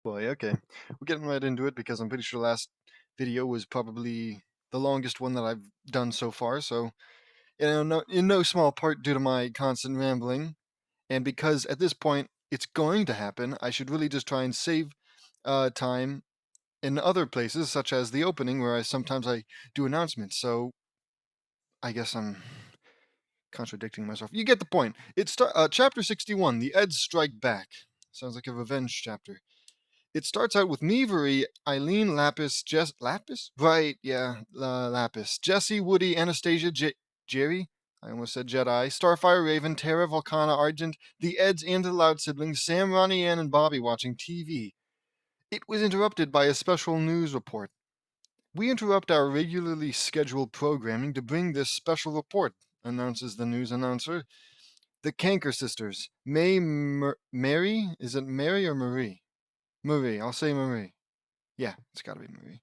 Boy, okay. We're getting right into it because I'm pretty sure the last video was probably the longest one that I've done so far. So, in no small part due to my constant rambling, and because at this point it's going to happen, I should really just try and save time in other places, such as the opening, where I sometimes do announcements. So I guess I'm contradicting myself. You get the point. It's chapter 61, the Eds Strike Back. Sounds like a revenge chapter. It starts out with Meavery, Eileen, Lapis, Lapis? Right, yeah, Lapis. Jesse, Woody, Anastasia, Jerry? I almost said Jedi. Starfire, Raven, Terra, Volcana, Argent, the Eds and the Loud Siblings, Sam, Ronnie, Ann, and Bobby watching TV. It was interrupted by a special news report. We interrupt our regularly scheduled programming to bring this special report, announces the news announcer. The Canker sisters, Mary? Is it Mary or Marie? Marie, I'll say Marie. Yeah, it's gotta be Marie.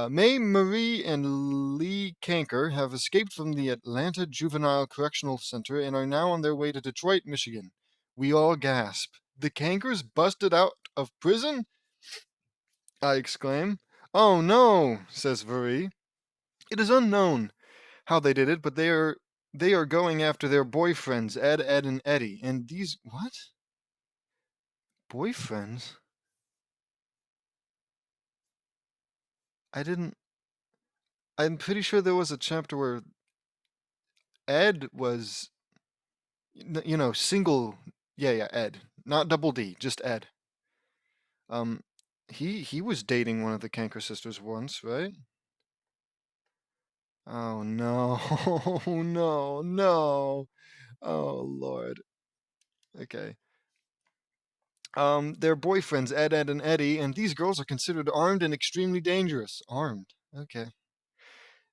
May, Marie, and Lee Kanker have escaped from the Atlanta Juvenile Correctional Center and are now on their way to Detroit, Michigan. We all gasp. The Kankers busted out of prison? I exclaim. Oh no, says Marie. It is unknown how they did it, but they are going after their boyfriends, Ed, and Eddie. And these what? Boyfriends? I didn't. I'm pretty sure there was a chapter where Ed was single. Yeah, Ed, not double D, just Ed. Um, he was dating one of the Canker sisters once, right? Oh no, no, no. Oh Lord. Okay. Their boyfriends, Ed, and Eddie, and these girls are considered armed and extremely dangerous. Armed. Okay.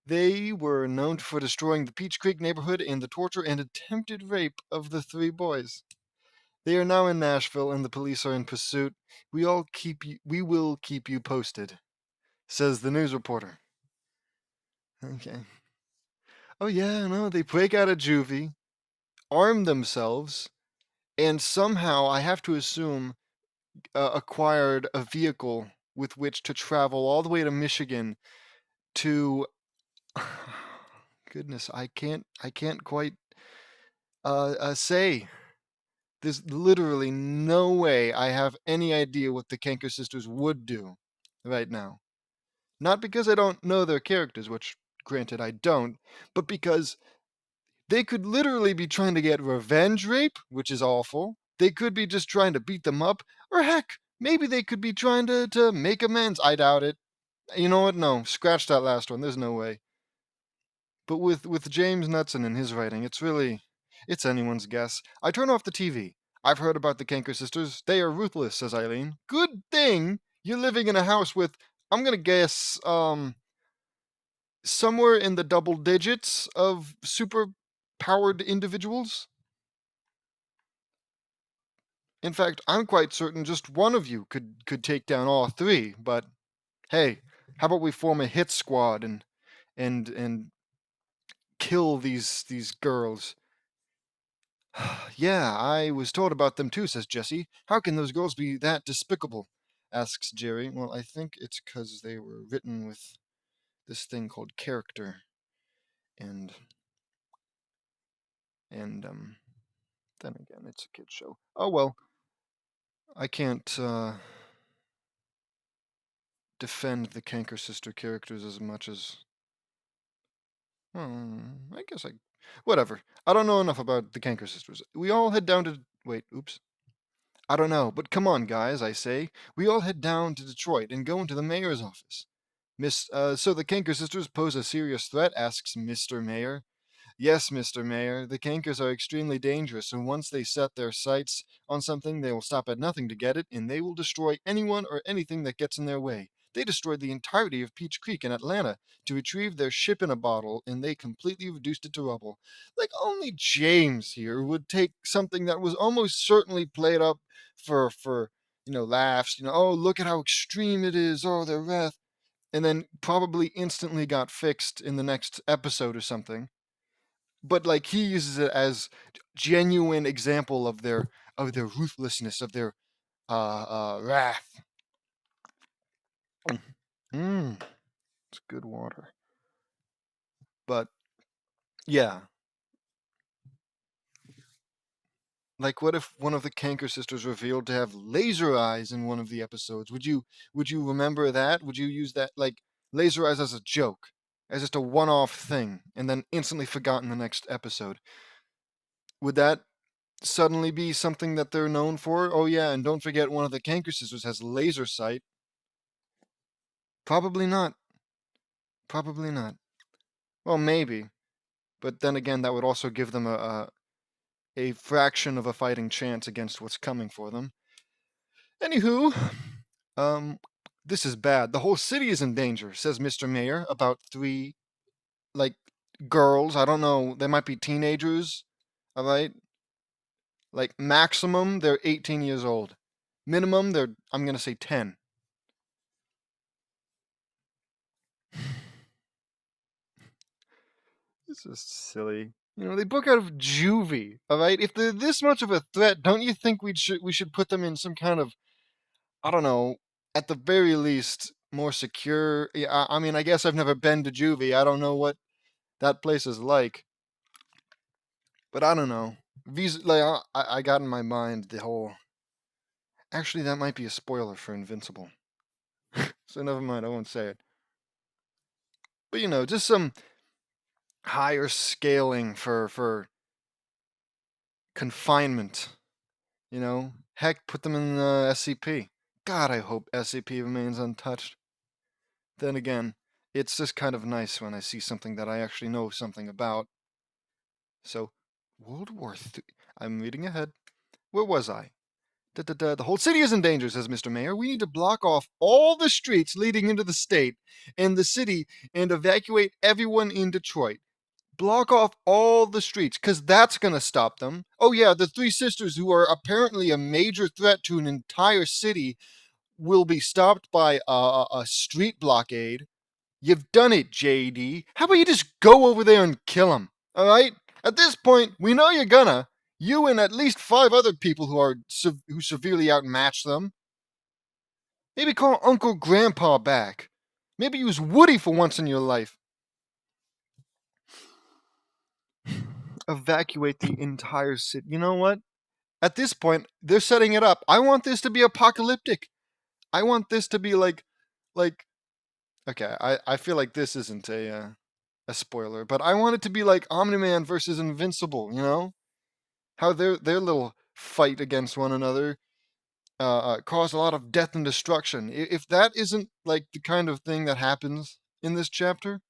They were known for destroying the Peach Creek neighborhood and the torture and attempted rape of the three boys. They are now in Nashville and the police are in pursuit. We will keep you posted, says the news reporter. Okay. Oh yeah, no, they break out of juvie, arm themselves, and somehow I have to assume acquired a vehicle with which to travel all the way to Michigan to goodness, I can't quite say. There's literally no way I have any idea what the Kanker sisters would do right now. Not because I don't know their characters, which granted I don't, but because they could literally be trying to get revenge rape, which is awful. They could be just trying to beat them up, or heck, maybe they could be trying to make amends. I doubt it. You know what? No, scratch that last one. There's no way. But with James Knudsen and his writing, it's anyone's guess. I turn off the TV. I've heard about the Kanker sisters. They are ruthless, says Eileen. Good thing you're living in a house with, I'm gonna guess, somewhere in the double digits of super powered individuals. In fact, I'm quite certain just one of you could take down all three. But hey, how about we form a hit squad and kill these girls? Yeah, I was told about them too, says Jesse. How can those girls be that despicable? Asks Jerry. Well, I think it's because they were written with this thing called character, and and then again, it's a kid's show. Oh well, I can't defend the Canker Sister characters as much as. I guess I. Whatever. I don't know enough about the Canker Sisters. We all head down to. Wait, oops. I don't know, but come on, guys, I say. We all head down to Detroit and go into the mayor's office. So the Canker sisters pose a serious threat? Asks Mr. Mayor. Yes, Mr. Mayor, the Cankers are extremely dangerous, and once they set their sights on something, they will stop at nothing to get it, and they will destroy anyone or anything that gets in their way. They destroyed the entirety of Peach Creek in Atlanta to retrieve their ship in a bottle, and they completely reduced it to rubble. Like, only James here would take something that was almost certainly played up for laughs. Oh, look at how extreme it is. Oh, their wrath. And then probably instantly got fixed in the next episode or something, but like he uses it as genuine example of their ruthlessness, of their wrath. Mmm, it's good water. But yeah, like what if one of the Canker sisters revealed to have laser eyes in one of the episodes? Would you remember that? Would you use that like laser eyes as a joke, as just a one-off thing, and then instantly forgotten the next episode? Would that suddenly be something that they're known for? Oh yeah, and don't forget one of the Canker sisters has laser sight. Probably not. Probably not. Well, maybe, but then again, that would also give them a fraction of a fighting chance against what's coming for them. Anywho, um, this is bad. The whole city is in danger, says Mr. Mayor about three, like, girls. I don't know. They might be teenagers. All right. Like, maximum, they're 18 years old. Minimum, I'm going to say 10. This is silly. They book out of juvie. All right. If they're this much of a threat, don't you think we should put them in some kind of, I don't know, at the very least, more secure. Yeah, I mean, I guess I've never been to juvie. I don't know what that place is like, but I don't know. These, like, I got in my mind the whole. Actually, that might be a spoiler for Invincible, so never mind. I won't say it. But just some higher scaling for confinement. Heck, put them in SCP. God, I hope SCP remains untouched. Then again, it's just kind of nice when I see something that I actually know something about. So, World War III. I'm reading ahead. Where was I? The whole city is in danger, says Mr. Mayor. We need to block off all the streets leading into the state and the city and evacuate everyone in Detroit. Block off all the streets, because that's going to stop them. Oh, yeah, the three sisters, who are apparently a major threat to an entire city, will be stopped by a street blockade. You've done it, JD. How about you just go over there and kill him? All right? At this point, we know you're gonna. You and at least 5 other people who severely outmatch them. Maybe call Uncle Grandpa back. Maybe use Woody for once in your life. Evacuate the entire city. You know what? At this point, they're setting it up. I want this to be apocalyptic. I want this to be like. Okay, I feel like this isn't a spoiler, but I want it to be like Omni-Man versus Invincible. How their little fight against one another caused a lot of death and destruction. If that isn't like the kind of thing that happens in this chapter,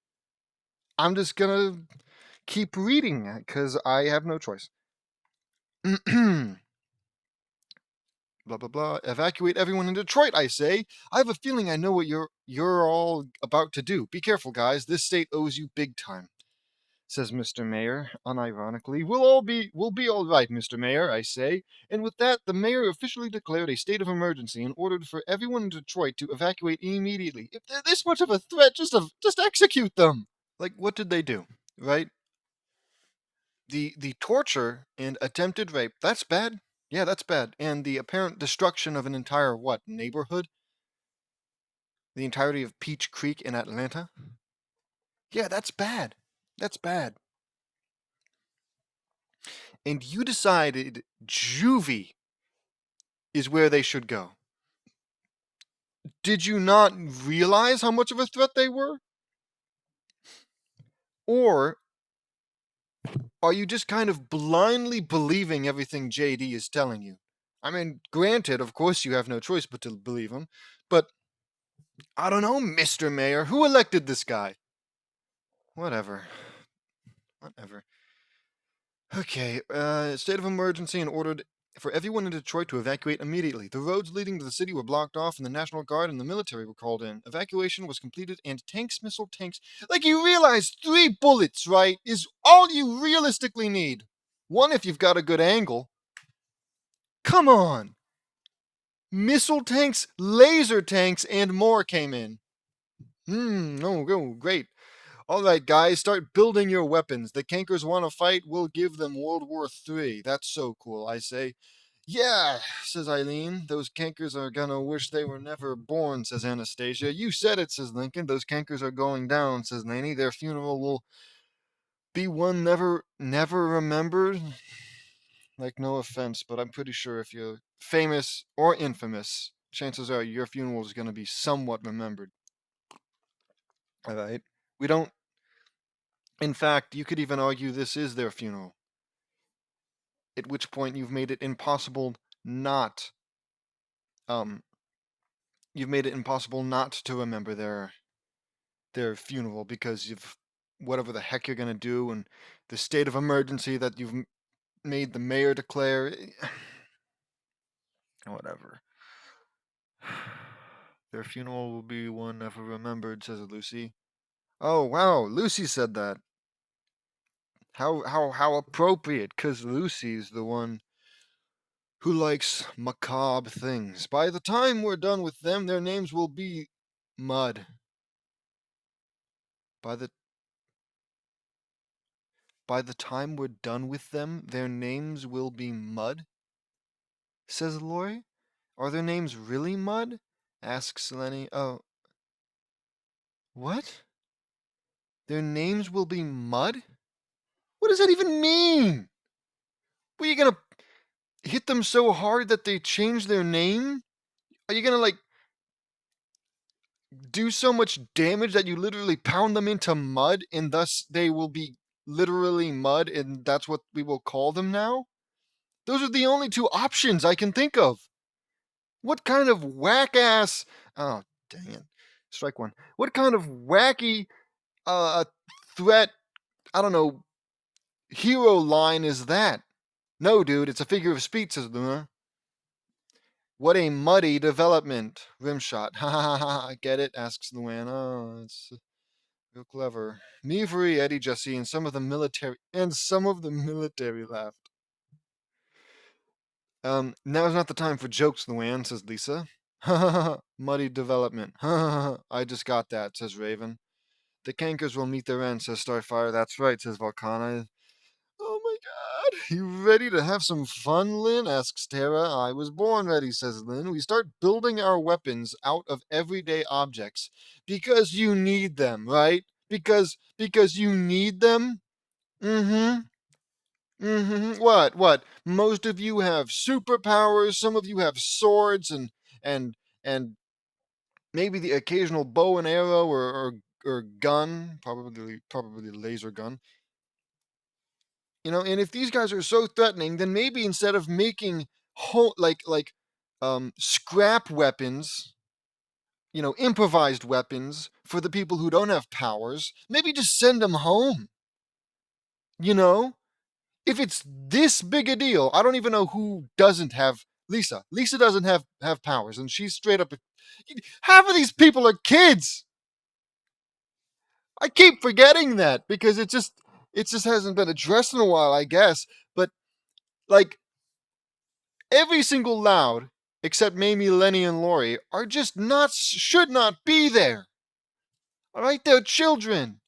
I'm just gonna keep reading it because I have no choice. Blah blah blah. Evacuate everyone in Detroit, I say. I have a feeling I know what you're all about to do. Be careful, guys. This state owes you big time, says Mr. Mayor, unironically. We'll be all right, Mr. Mayor, I say. And with that, the mayor officially declared a state of emergency and ordered for everyone in Detroit to evacuate immediately. If they're this much of a threat, just execute them. Like, what did they do? Right? The torture and attempted rape, that's bad. Yeah, that's bad. And the apparent destruction of an entire neighborhood? The entirety of Peach Creek in Atlanta? Yeah, that's bad. That's bad. And you decided juvie is where they should go. Did you not realize how much of a threat they were? Or are you just kind of blindly believing everything JD is telling you? I mean, granted, of course you have no choice but to believe him, but I don't know, Mr. Mayor, who elected this guy? Whatever. Whatever. Okay, state of emergency and ordered for everyone in Detroit to evacuate immediately. The roads leading to the city were blocked off, and the National Guard and the military were called in. Evacuation was completed, and missile tanks. Like, you realize 3 bullets, right, is all you realistically need. 1 if you've got a good angle. Come on! Missile tanks, laser tanks, and more came in. Oh, great. All right, guys, start building your weapons. The cankers want to fight. We'll give them World War III. That's so cool, I say. Yeah, says Eileen. Those cankers are gonna wish they were never born, says Anastasia. You said it, says Lincoln. Those cankers are going down, says Laney. Their funeral will be one never remembered. Like, no offense, but I'm pretty sure if you're famous or infamous, chances are your funeral is gonna be somewhat remembered. Alright? We don't. In fact, you could even argue this is their funeral. At which point you've made it impossible not um you've made it impossible not to remember their funeral because you've whatever the heck you're gonna do and the state of emergency that you've made the mayor declare. Whatever. Their funeral will be one never remembered, says Lucy. Oh wow, Lucy said that. How appropriate, cause Lucy's the one who likes macabre things. By the time we're done with them, their names will be mud. By the by the time we're done with them, their names will be mud, says Lori. Are their names really mud? Asks Lenny. Oh, what? Their names will be mud? What does that even mean? Were you gonna hit them so hard that they change their name? Are you gonna like do so much damage that you literally pound them into mud and thus they will be literally mud and that's what we will call them now? Those are the only two options I can think of. What kind of whack ass. Oh, dang it. Strike one. What kind of wacky threat, I don't know, hero line is that? No, dude, it's a figure of speech, says Luna. What a muddy development. Rimshot. Ha ha ha ha. Get it? Asks Luann. Oh, it's real clever. Meavery, Eddie, Jesse, and some of the military laughed. Now's not the time for jokes, Luann, says Lisa. Ha ha ha. Muddy development. Ha ha ha. I just got that, says Raven. The cankers will meet their end, says Starfire. That's right, says Volcana. Oh my god. You ready to have some fun, Lynn? Asks Tara. I was born ready, says Lynn. We start building our weapons out of everyday objects. Because you need them, right? Because you need them? Mm-hmm. Mm-hmm. What? Most of you have superpowers, some of you have swords and and maybe the occasional bow and arrow or gun, probably laser gun. And if these guys are so threatening, then maybe instead of making scrap weapons, improvised weapons for the people who don't have powers, maybe just send them home. You know, if it's this big a deal, I don't even know who doesn't have Lisa. Lisa doesn't have powers, and she's straight up. Half of these people are kids. I keep forgetting that because it just hasn't been addressed in a while, I guess. But like every single Loud, except Mamie, Lenny, and Lori, are just not should not be there. All right, they're children.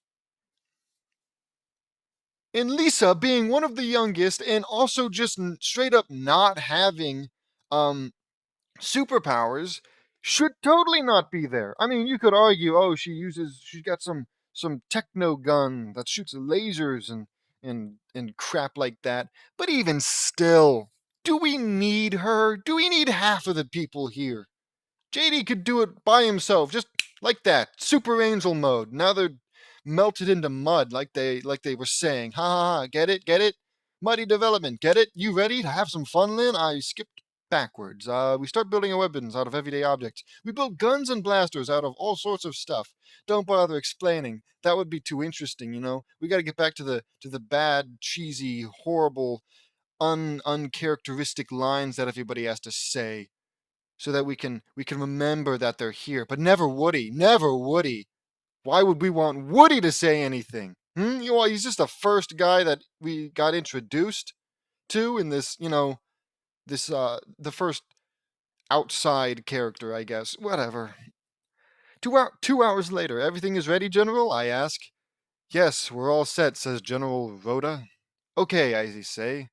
And Lisa, being one of the youngest, and also just straight up not having um superpowers, should totally not be there. I mean, you could argue, oh, she's got some techno gun that shoots lasers and crap like that. But even still, do we need her? Do we need half of the people here? JD could do it by himself, just like that, super angel mode. Now they're melted into mud, like they were saying. Ha ha ha! Get it? Muddy development. Get it? You ready to have some fun, Lynn? I skipped backwards. We start building our weapons out of everyday objects. We build guns and blasters out of all sorts of stuff. Don't bother explaining. That would be too interesting. We got to get back to the bad, cheesy, horrible, uncharacteristic lines that everybody has to say so that we can remember that they're here. But never Woody. Never Woody. Why would we want Woody to say anything? He's just the first guy that we got introduced to in this, the first outside character, I guess. Whatever. 2 hours later, everything is ready, General? I ask. Yes, we're all set, says General Rhoda. Okay, I say.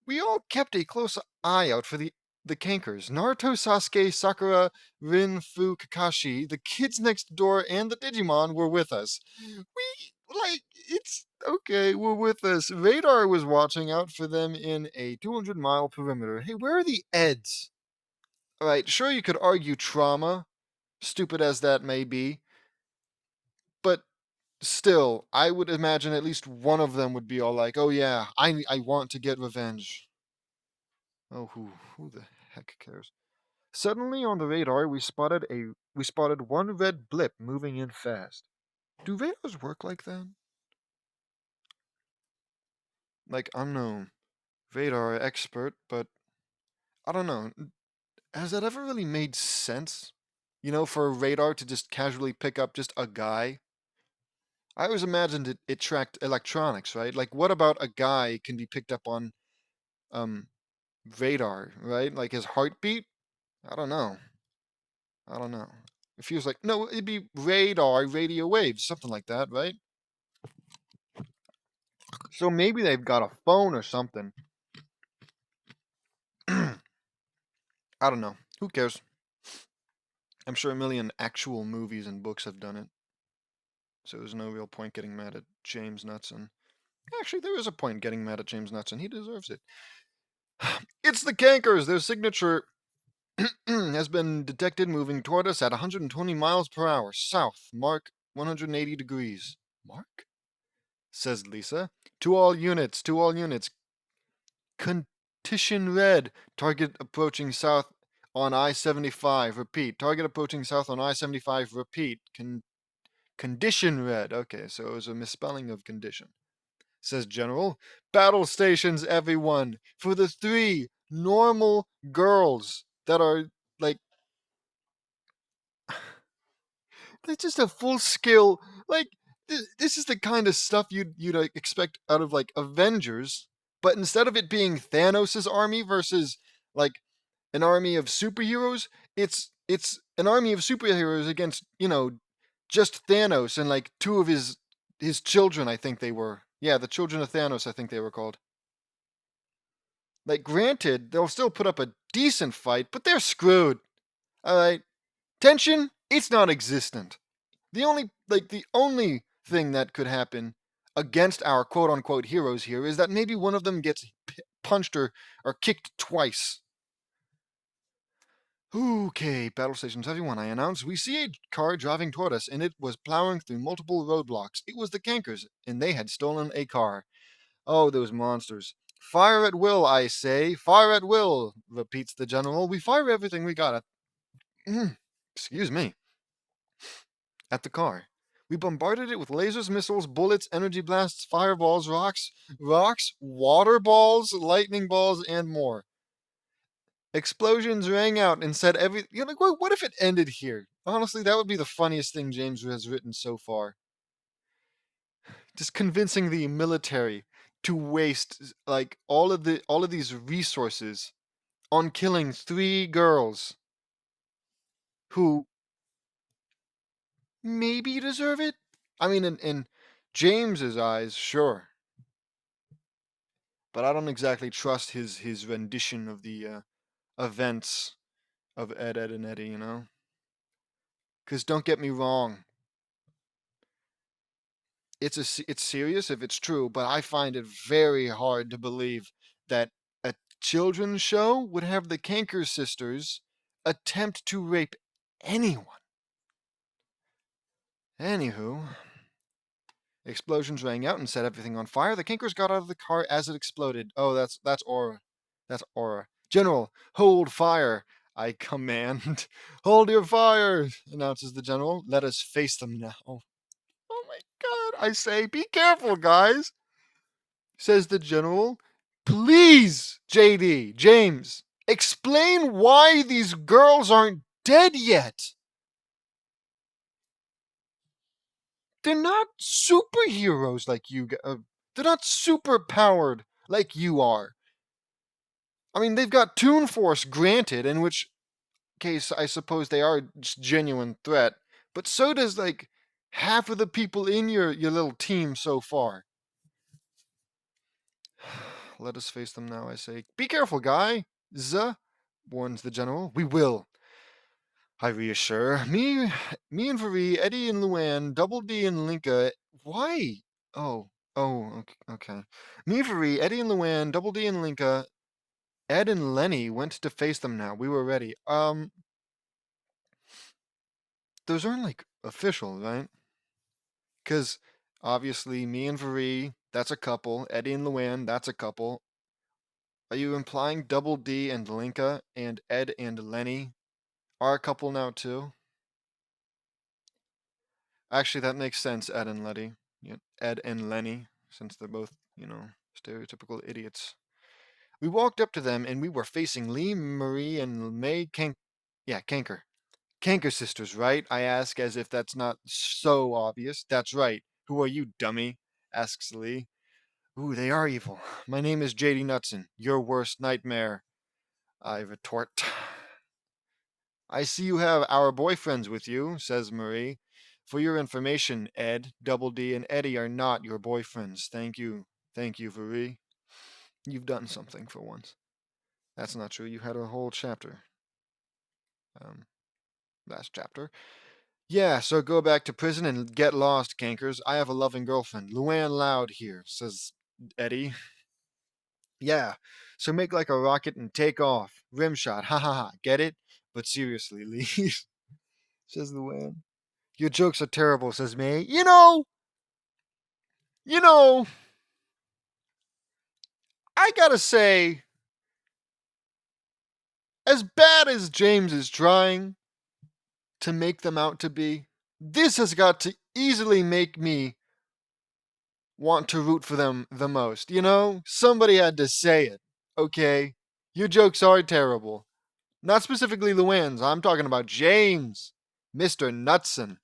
We all kept a close eye out for the cankers. Naruto, Sasuke, Sakura, Rin, Fu, Kakashi, the kids next door, and the Digimon were with us. It's okay, we're with us. Radar was watching out for them in a 200-mile perimeter. Hey, where are the Eds? Alright, sure, you could argue trauma, stupid as that may be, but still, I would imagine at least one of them would be all like, oh yeah, I want to get revenge. Oh, who the heck cares? Suddenly on the radar, we spotted one red blip moving in fast. Do radars work like that? Like, I'm no radar expert, but I don't know. Has that ever really made sense? You know, for a radar to just casually pick up just a guy? I always imagined it tracked electronics, right? Like, what about a guy can be picked up on um radar, right? Like his heartbeat? I don't know. I don't know. It feels like no, it'd be radar, radio waves, something like that, right? So maybe they've got a phone or something. I don't know. Who cares? I'm sure a million actual movies and books have done it. So there's no real point getting mad at James Knutson. Actually, there is a point getting mad at James Knutson. He deserves it. It's the cankers. Their signature has been detected moving toward us at 120 miles per hour south. Mark 180 degrees. Mark? Says Lisa. To all units. Condition red. Target approaching south on I-75. Repeat. Target approaching south on I-75. Repeat. Condition red. Okay, so it was a misspelling of condition. Says General. Battle stations, everyone. For the 3 normal girls that are, like, they just have full skill. Like, this is the kind of stuff you'd like, expect out of, like, Avengers, but instead of it being Thanos' army versus, like, an army of superheroes, it's an army of superheroes against, just Thanos and, like, 2 of his children, I think they were. Yeah, the children of Thanos, I think they were called. Like, granted, they'll still put up a decent fight, but they're screwed. Alright? Tension, it's non existent. The only thing that could happen against our quote unquote heroes here is that maybe one of them gets punched or kicked twice. Okay, battle stations, everyone, I announce. We see a car driving toward us, and it was plowing through multiple roadblocks. It was the cankers, and they had stolen a car. Oh, those monsters. Fire at will, I say. Fire at will, repeats the general. We fire everything we got excuse me, at the car. We bombarded it with lasers, missiles, bullets, energy blasts, fireballs, rocks, water balls, lightning balls, and more. Explosions rang out and said every. You're like, what if it ended here? Honestly, that would be the funniest thing James has written so far. Just convincing the military to waste like all of these resources on killing 3 girls who maybe deserve it. I mean, in James's eyes, sure, but I don't exactly trust his rendition of the events of Ed, and Eddie. Because don't get me wrong, it's serious if it's true, but I find it very hard to believe that a children's show would have the Canker sisters attempt to rape anyone. Anywho, explosions rang out and set everything on fire. The Cankers got out of the car as it exploded. Oh, that's Aura. That's Aura. General, hold fire. I command. Hold your fire, announces the general. Let us face them now. Oh my god, I say, be careful, guys, says the general. Please, JD, James, explain why these girls aren't dead yet. They're not superheroes like you. They're not super powered like you are. I mean, they've got Toon Force, granted, in which case I suppose they are just genuine threat. But so does like half of the people in your little team so far. Let us face them now, I say. Be careful, guy! Warns the general. We will, I reassure. Me and Varee, Eddie and Luann, Double D and Linka. Why? Okay. Me, Varee, Eddie and Luann, Double D and Linka, Ed and Lenny went to face them now. We were ready. Those aren't like official, right? Because obviously me and Varee, that's a couple. Eddie and Luann, that's a couple. Are you implying Double D and Linka and Ed and Lenny are a couple now too? Actually, that makes sense, Ed and Letty. Yeah, Ed and Lenny, since they're both, stereotypical idiots. We walked up to them and we were facing Lee, Marie, and May Kanker. Kanker sisters, right? I ask as if that's not so obvious. That's right. Who are you, dummy? Asks Lee. Ooh, they are evil. My name is J.D. Knudsen, your worst nightmare, I retort. I see you have our boyfriends with you, says Marie. For your information, Ed, Double D, and Eddie are not your boyfriends. Thank you. Thank you, Marie. You've done something for once. That's not true. You had a whole chapter. Last chapter. Yeah, so go back to prison and get lost, cankers. I have a loving girlfriend. Luann Loud here, says Eddie. Yeah, so make like a rocket and take off. Rim shot, ha ha ha. Get it? But seriously, leave, says Luann. Your jokes are terrible, says May. You know, I gotta say, as bad as James is trying to make them out to be, this has got to easily make me want to root for them the most. Somebody had to say it, okay? Your jokes are terrible. Not specifically Luann's, I'm talking about James, Mr. Knudsen.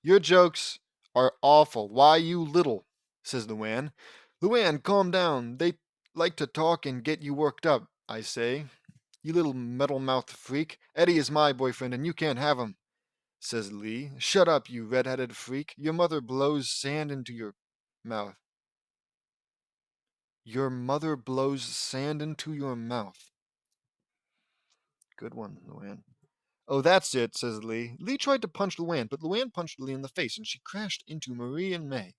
Your jokes are awful. Why, you little, says Luann. Luann, calm down. They like to talk and get you worked up, I say. You little metal-mouthed freak. Eddie is my boyfriend and you can't have him, says Lee. Shut up, you red-headed freak. Your mother blows sand into your mouth. Your mother blows sand into your mouth. Good one, Luann. Oh, that's it, says Lee. Lee tried to punch Luann, but Luann punched Lee in the face and she crashed into Marie and May.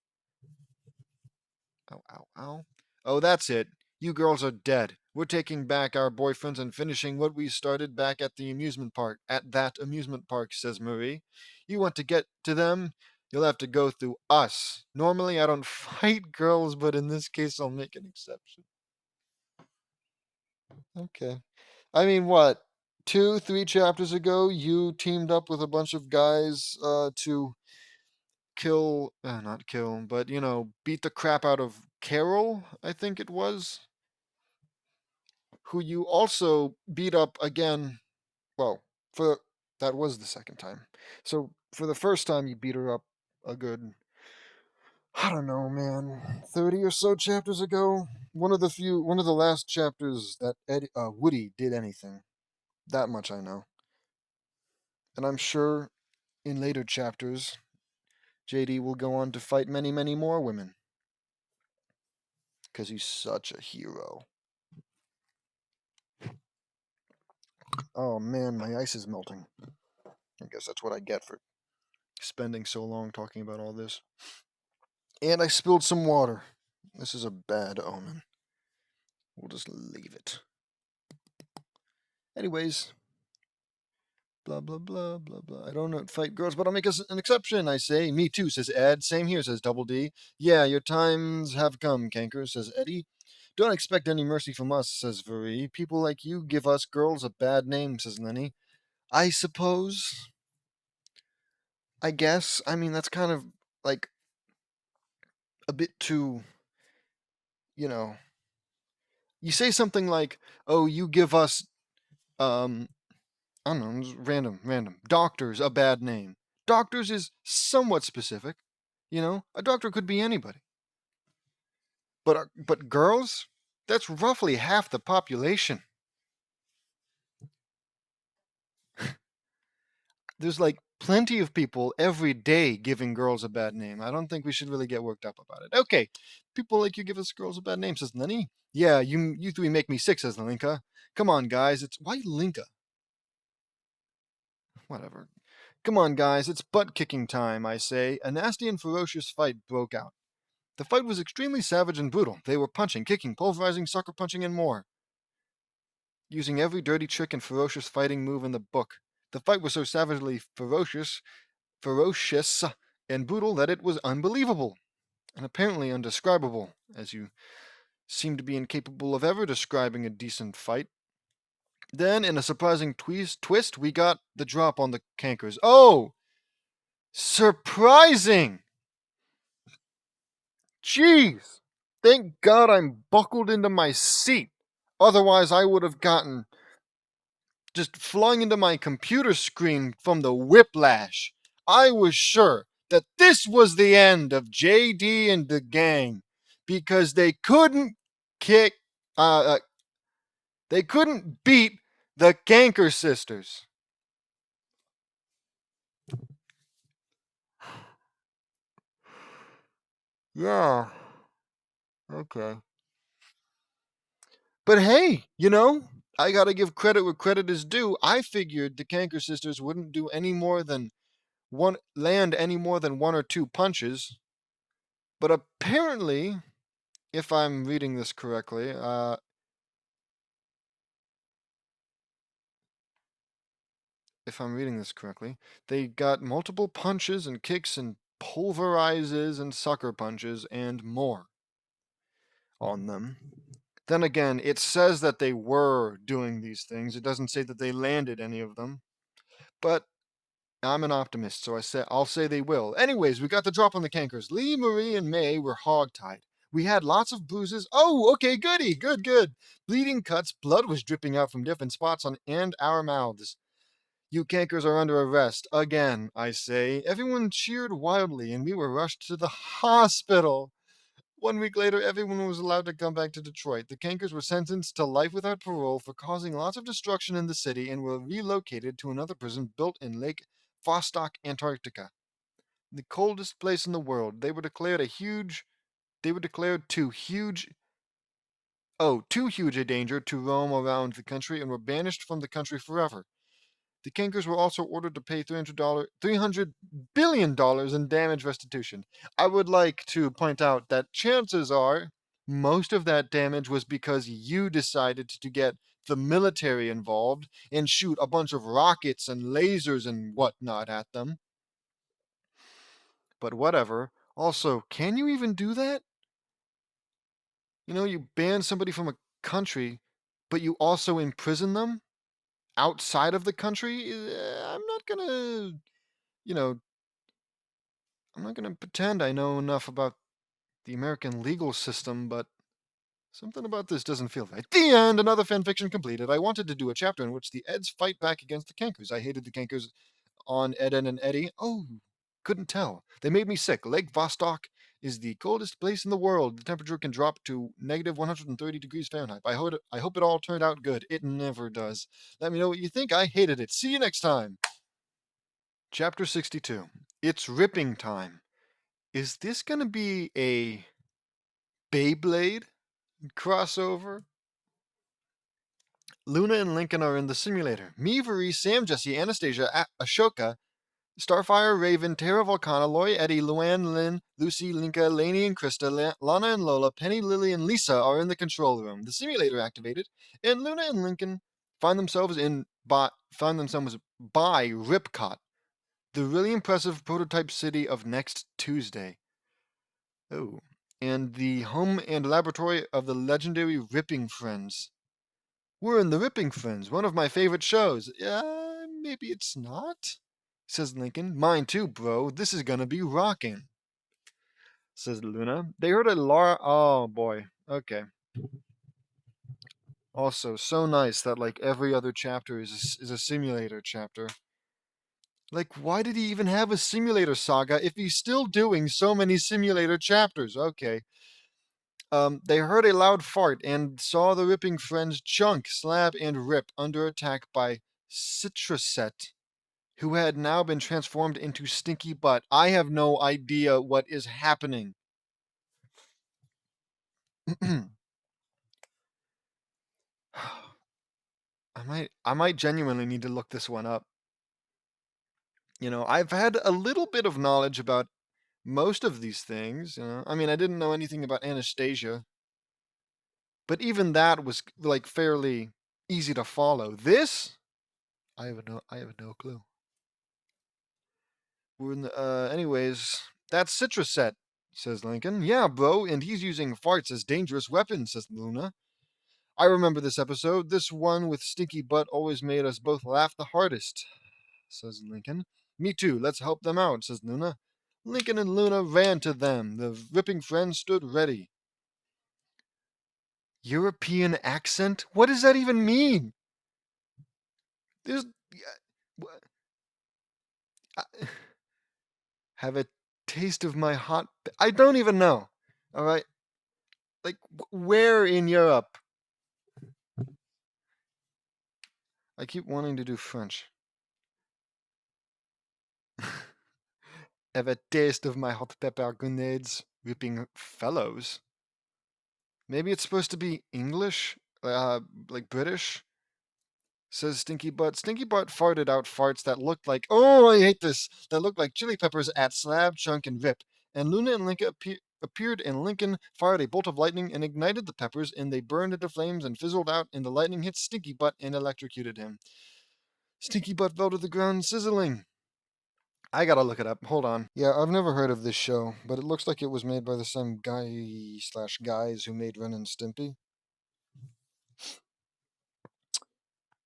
Ow, ow, ow. Oh, that's it. You girls are dead. We're taking back our boyfriends and finishing what we started back at the amusement park. At that amusement park, says Marie. You want to get to them? You'll have to go through us. Normally, I don't fight girls, but in this case, I'll make an exception. Okay. I mean, what? 3 chapters ago, you teamed up with a bunch of guys to kill, not kill, but, beat the crap out of Carol, I think it was, who you also beat up again. Well, for that was the second time. So for the first time, you beat her up a good, I don't know, man, 30 or so chapters ago. One of the last chapters that Woody did anything. That much I know. And I'm sure in later chapters, JD will go on to fight many, many more women. Because he's such a hero. Oh man, my ice is melting. I guess that's what I get for spending so long talking about all this. And I spilled some water. This is a bad omen. We'll just leave it. Anyways, blah, blah, blah, blah, blah. I don't fight girls, but I'll make an exception, I say. Me too, says Ed. Same here, says Double D. Yeah, your times have come, Canker, says Eddie. Don't expect any mercy from us, says Varee. People like you give us girls a bad name, says Lenny. I suppose. I guess. I mean, that's kind of like a bit too, you know. You say something like, "Oh, you give us, I don't know, just random doctors a bad name." Doctors is somewhat specific, A doctor could be anybody. But girls, that's roughly half the population. There's like plenty of people every day giving girls a bad name. I don't think we should really get worked up about it. Okay, people like you give us girls a bad name, says Lenny. Yeah, you three make me sick, says Linka. Come on, guys, it's why Linka? Whatever. Come on, guys, it's butt kicking time, I say. A nasty and ferocious fight broke out. The fight was extremely savage and brutal. They were punching, kicking, pulverizing, sucker punching, and more, using every dirty trick and ferocious fighting move in the book. The fight was so savagely ferocious and brutal that it was unbelievable and apparently undescribable, as you seem to be incapable of ever describing a decent fight. Then, in a surprising twist, we got the drop on the cankers. Oh! Surprising! Jeez! Thank God I'm buckled into my seat. Otherwise, I would have gotten just flung into my computer screen from the whiplash. I was sure that this was the end of JD and the gang because they couldn't kick, uh, uh they couldn't beat the Canker sisters. Yeah, okay. But hey, I gotta give credit where credit is due. I figured the Canker sisters wouldn't do any more than land any more than one or two punches. But apparently, if I'm reading this correctly, they got multiple punches and kicks and pulverizes and sucker punches and more on them. Then again, it says that they were doing these things. It doesn't say that they landed any of them. But I'm an optimist, so I'll say they will. Anyways, we got the drop on the cankers. Lee, Marie, and May were hogtied. We had lots of bruises. Oh, okay, goody, good. Bleeding cuts, blood was dripping out from different spots on and our mouths. You cankers are under arrest. Again, I say. Everyone cheered wildly, and we were rushed to the hospital. 1 week later, everyone was allowed to come back to Detroit. The cankers were sentenced to life without parole for causing lots of destruction in the city and were relocated to another prison built in Lake Vostok, Antarctica, the coldest place in the world. They were declared too huge a danger to roam around the country and were banished from the country forever. The Kankers were also ordered to pay $300 billion in damage restitution. I would like to point out that chances are most of that damage was because you decided to get the military involved and shoot a bunch of rockets and lasers and whatnot at them. But whatever. Also, can you even do that? You ban somebody from a country, but you also imprison them outside of the country? You know, I'm not going to pretend I know enough about the American legal system, but something about this doesn't feel right. The end! Another fanfiction completed. I wanted to do a chapter in which the Eds fight back against the Cankers. I hated the Cankers on Eden and Eddie. Oh, couldn't tell. They made me sick. Lake Vostok is the coldest place in the world. The temperature can drop to negative 130 degrees Fahrenheit. I hope it all turned out good. It never does. Let me know what you think. I hated it. See you next time. Chapter 62. It's ripping time. Is this going to be a Beyblade crossover? Luna and Lincoln are in the simulator. Me, Varese, Sam, Jesse, Anastasia, Ashoka, Starfire, Raven, Tara, Volcana, Lori, Eddie, Luann, Lynn, Lucy, Linka, Lainey, and Krista, Lana and Lola, Penny, Lily, and Lisa are in the control room. The simulator activated, and Luna and Lincoln find themselves by Ripcot, the really impressive prototype city of next Tuesday. Oh, and the home and laboratory of the legendary Ripping Friends. We're in the Ripping Friends, one of my favorite shows. Maybe it's not, says Lincoln. Mine too, bro. This is gonna be rocking, says Luna. They heard a Laura. Oh boy. Okay. Also, so nice that like every other chapter is a simulator chapter. Like, why did he even have a simulator saga if he's still doing so many simulator chapters? Okay. They heard a loud fart and saw the Ripping Friends chunk, slab, and rip under attack by Citracett, who had now been transformed into Stinky Butt. I have no idea what is happening. I might genuinely need to look this one up. I've had a little bit of knowledge about most of these things. I mean, I didn't know anything about Anastasia, but even that was like fairly easy to follow. This, I have no clue. Anyways, that's Citracett, says Lincoln. Yeah, bro, and he's using farts as dangerous weapons, says Luna. I remember this episode. This one with Stinky Butt always made us both laugh the hardest, says Lincoln. Me too, let's help them out, says Luna. Lincoln and Luna ran to them. The ripping friends stood ready. European accent? What does that even mean? There's. Have a taste of my hot. I don't even know. All right. Like, where in Europe? I keep wanting to do French. Have a taste of my hot pepper grenades, ripping fellows. Maybe it's supposed to be English, like British, says Stinky Butt. Stinky Butt farted out farts that looked like, oh, I hate this, that looked like chili peppers at Slab, Chunk, and Rip. And Luna and Lincoln appeared, and Lincoln fired a bolt of lightning and ignited the peppers, and they burned into flames and fizzled out, and the lightning hit Stinky Butt and electrocuted him. Stinky Butt fell to the ground, sizzling. I gotta look it up. Hold on. Yeah, I've never heard of this show, but it looks like it was made by the same guy/guys who made Ren and Stimpy.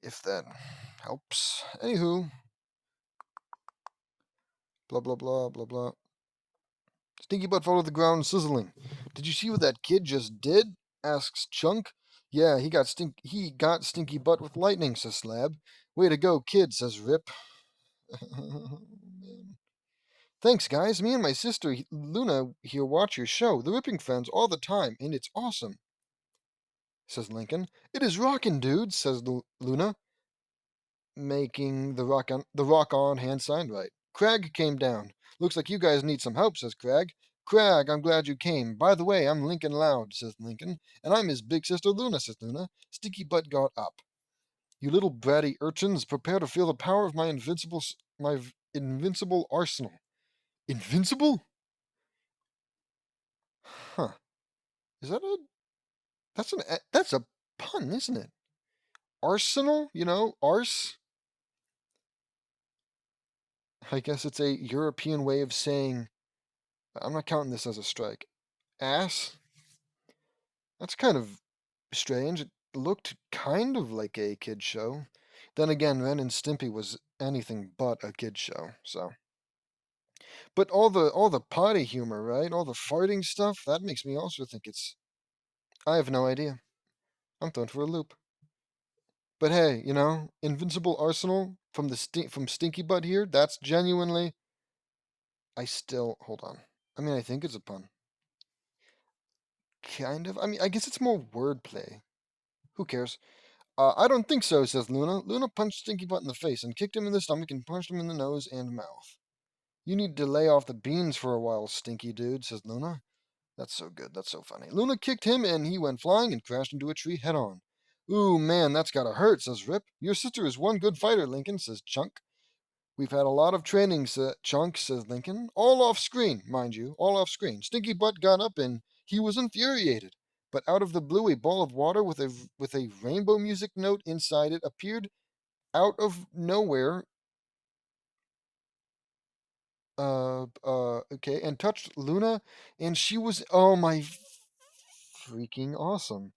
If that helps. Anywho. Blah, blah, blah, blah, blah. Stinky Butt fell to the ground, sizzling. Did you see what that kid just did? Asks Chunk. Yeah, he got Stinky Butt with lightning, says Slab. Way to go, kid, says Rip. Thanks, guys. Me and my sister Luna here watch your show, The Ripping Friends, all the time, and it's awesome, says Lincoln. It is rockin', dude, says Luna, making the rock on hand sign right. Crag came down. Looks like you guys need some help, says Crag. Crag, I'm glad you came. By the way, I'm Lincoln Loud, says Lincoln, and I'm his big sister Luna, says Luna. Stinky Butt got up. You little bratty urchins, prepare to feel the power of my invincible arsenal. Invincible? Huh. Is that that's a pun, isn't it? Arsenal, arse. I guess it's a European way of saying, I'm not counting this as a strike. Ass? That's kind of strange. It looked kind of like a kid show. Then again, Ren and Stimpy was anything but a kid show, so. But all the potty humor, right? All the farting stuff, that makes me also think it's. I have no idea. I'm thrown for a loop. But hey, Invincible Arsenal from from Stinky Butt here, that's genuinely. Hold on. I mean, I think it's a pun. Kind of. I mean, I guess it's more wordplay. Who cares? I don't think so, says Luna. Luna punched Stinky Butt in the face and kicked him in the stomach and punched him in the nose and mouth. You need to lay off the beans for a while, Stinky dude, says Luna. That's so good. That's so funny. Luna kicked him and he went flying and crashed into a tree head on. Ooh, man, that's gotta hurt, says Rip. Your sister is one good fighter, Lincoln, says Chunk. We've had a lot of training, Chunk, says Lincoln. All off screen, mind you, all off screen. Stinky Butt got up and he was infuriated. But out of the blue, a ball of water with a rainbow music note inside it appeared out of nowhere. Okay, and touched Luna, and she was, oh my, freaking awesome.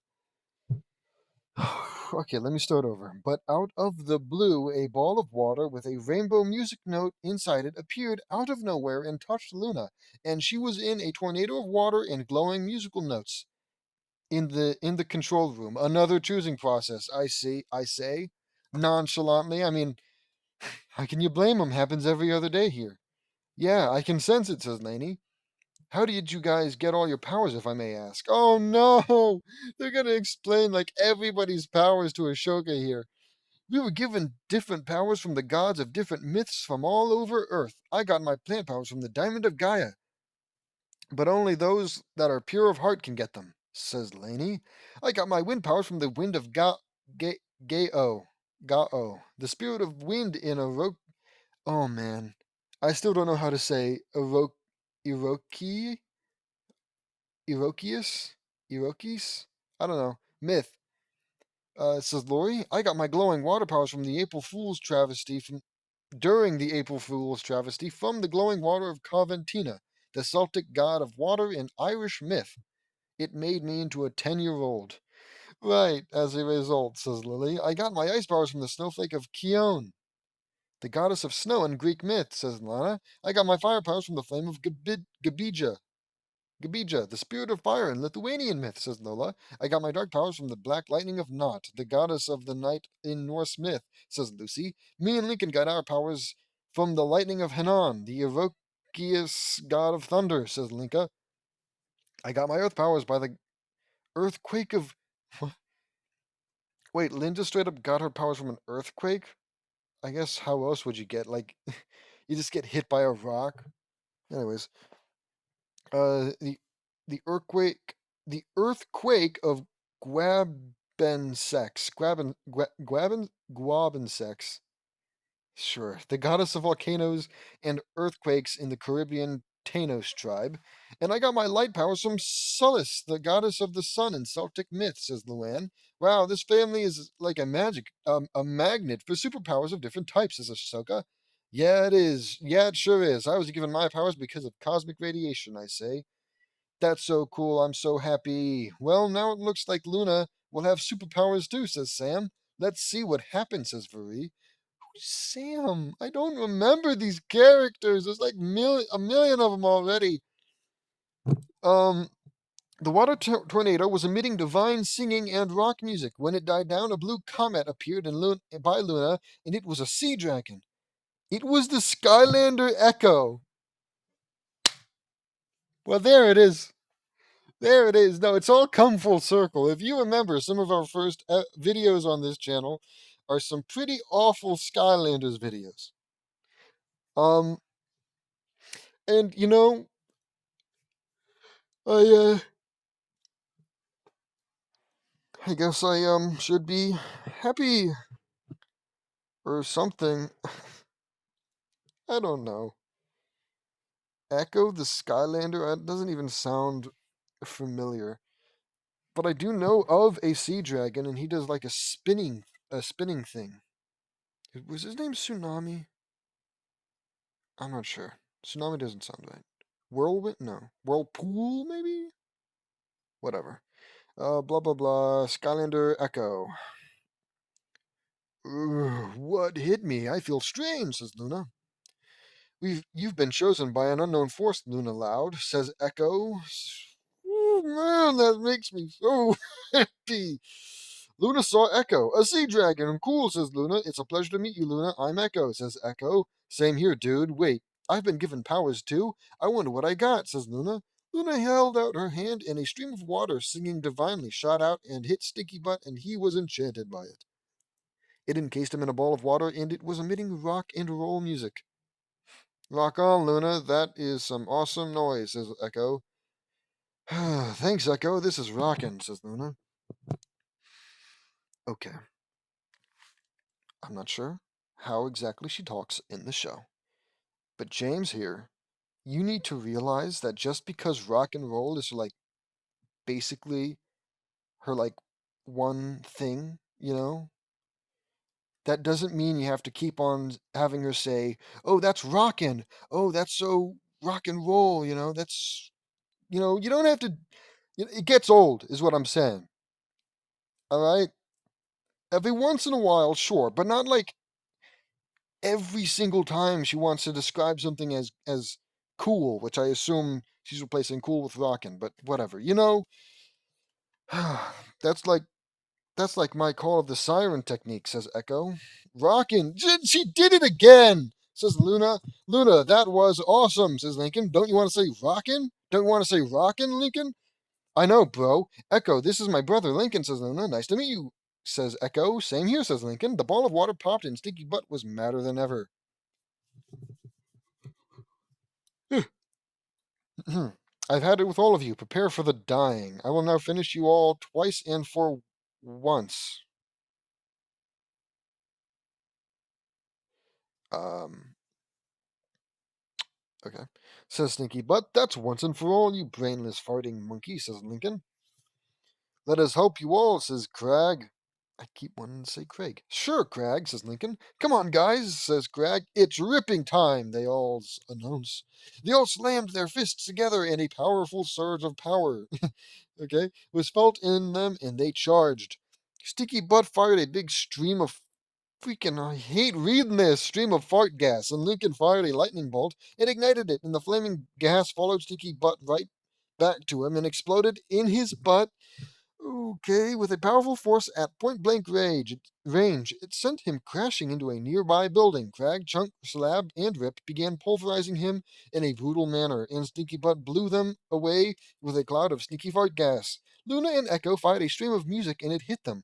Okay, let me start over. But out of the blue, a ball of water with a rainbow music note inside it appeared out of nowhere and touched Luna, and she was in a tornado of water and glowing musical notes. In the control room, another choosing process. I say, nonchalantly. I mean, how can you blame him? Happens every other day here. Yeah, I can sense it, says Laney. How did you guys get all your powers, if I may ask? Oh no! They're gonna explain like everybody's powers to Ashoka here. We were given different powers from the gods of different myths from all over Earth. I got my plant powers from the Diamond of Gaia, but only those that are pure of heart can get them, says Laney. I got my wind powers from the wind of Gao. Gao. The spirit of wind in Oh man. I still don't know how to say Iroki? Irokius? Irokis? I don't know. Myth. Says Lori, I got my glowing water powers from the April Fool's travesty during the April Fool's travesty from the glowing water of Coventina, the Celtic god of water in Irish myth. It made me into a 10-year-old. Right, as a result, says Lily, I got my ice powers from the snowflake of Kion, the goddess of snow in Greek myth, says Lana. I got my fire powers from the flame of Gabija, the spirit of fire in Lithuanian myth, says Lola. I got my dark powers from the black lightning of Nott, the goddess of the night in Norse myth, says Lucy. Me and Lincoln got our powers from the lightning of Hanan, the Erokius god of thunder, says Linka. I got my earth powers by the earthquake of... Wait, Linda straight up got her powers from an earthquake? I guess how else would you get, like, you just get hit by a rock? Anyways, the earthquake of Guabensex. Sure, the goddess of volcanoes and earthquakes in the Caribbean Tanos tribe. And I got my light powers from Sulis, the goddess of the sun in Celtic myth, says Luann. Wow, this family is like a magnet for superpowers of different types, says Ahsoka. Yeah, it is. Yeah, it sure is. I was given my powers because of cosmic radiation, I say. That's so cool. I'm so happy. Well, now it looks like Luna will have superpowers too, says Sam. Let's see what happens, says Vuri. Who's Sam? I don't remember these characters. There's like a million of them already. Um, the water tornado was emitting divine singing and rock music. When it died down, a blue comet appeared by Luna, and it was a sea dragon. It was the Skylander Echo. Well, there it is. There it is. No, it's all come full circle. If you remember, some of our first videos on this channel are some pretty awful Skylanders videos. Um, and you know, I guess I should be happy or something. I don't know. Echo the Skylander. That doesn't even sound familiar. But I do know of a sea dragon, and he does like a spinning thing. Was his name Tsunami? I'm not sure. Tsunami doesn't sound right. Whirlwind? No. Whirlpool, maybe? Whatever. Blah, blah, blah. Skylander Echo. What hit me? I feel strange, says Luna. You've been chosen by an unknown force, Luna Loud, says Echo. Oh, man, that makes me so happy. Luna saw Echo, a sea dragon. Cool, says Luna. It's a pleasure to meet you, Luna. I'm Echo, says Echo. Same here, dude. Wait, I've been given powers too. I wonder what I got, says Luna. Luna held out her hand, and a stream of water, singing divinely, shot out and hit Stinky Butt, and he was enchanted by it. It encased him in a ball of water, and it was emitting rock and roll music. Rock on, Luna. That is some awesome noise, says Echo. Thanks, Echo. This is rockin', says Luna. Okay. I'm not sure how exactly she talks in the show. But James here, you need to realize that just because rock and roll is like basically her like one thing, that doesn't mean you have to keep on having her say, "Oh, that's rockin'. Oh, that's so rock and roll," that's you don't have to it gets old is what I'm saying. All right? Every once in a while, sure, but not like every single time she wants to describe something as cool, which I assume she's replacing cool with rockin', but whatever. That's like my call of the siren technique, says Echo. Rockin'. She did it again, says Luna. Luna, that was awesome, says Lincoln. Don't you want to say rockin'? Don't you want to say rockin', Lincoln? I know, bro. Echo, this is my brother Lincoln, says Luna. Nice to meet you, says Echo. Same here, says Lincoln. The ball of water popped and Stinky Butt was madder than ever. I've had it with all of you. Prepare for the dying. I will now finish you all twice and for once. Um, okay. Says Stinky Butt. That's once and for all, you brainless farting monkey, says Lincoln. Let us help you all, says Crag. I keep wanting to say Craig. Sure, Crag, says Lincoln. Come on, guys, says Crag. It's ripping time, they all announce. They all slammed their fists together, and a powerful surge of power, okay, was felt in them, and they charged. Sticky Butt fired a big stream of freaking, I hate reading this, stream of fart gas, and Lincoln fired a lightning bolt and ignited it, and the flaming gas followed Sticky Butt right back to him and exploded in his butt. Okay, with a powerful force at point-blank range, it sent him crashing into a nearby building. Crag, Chunk, Slab, and Rip began pulverizing him in a brutal manner, and Stinky Butt blew them away with a cloud of sneaky fart gas. Luna and Echo fired a stream of music, and it hit them.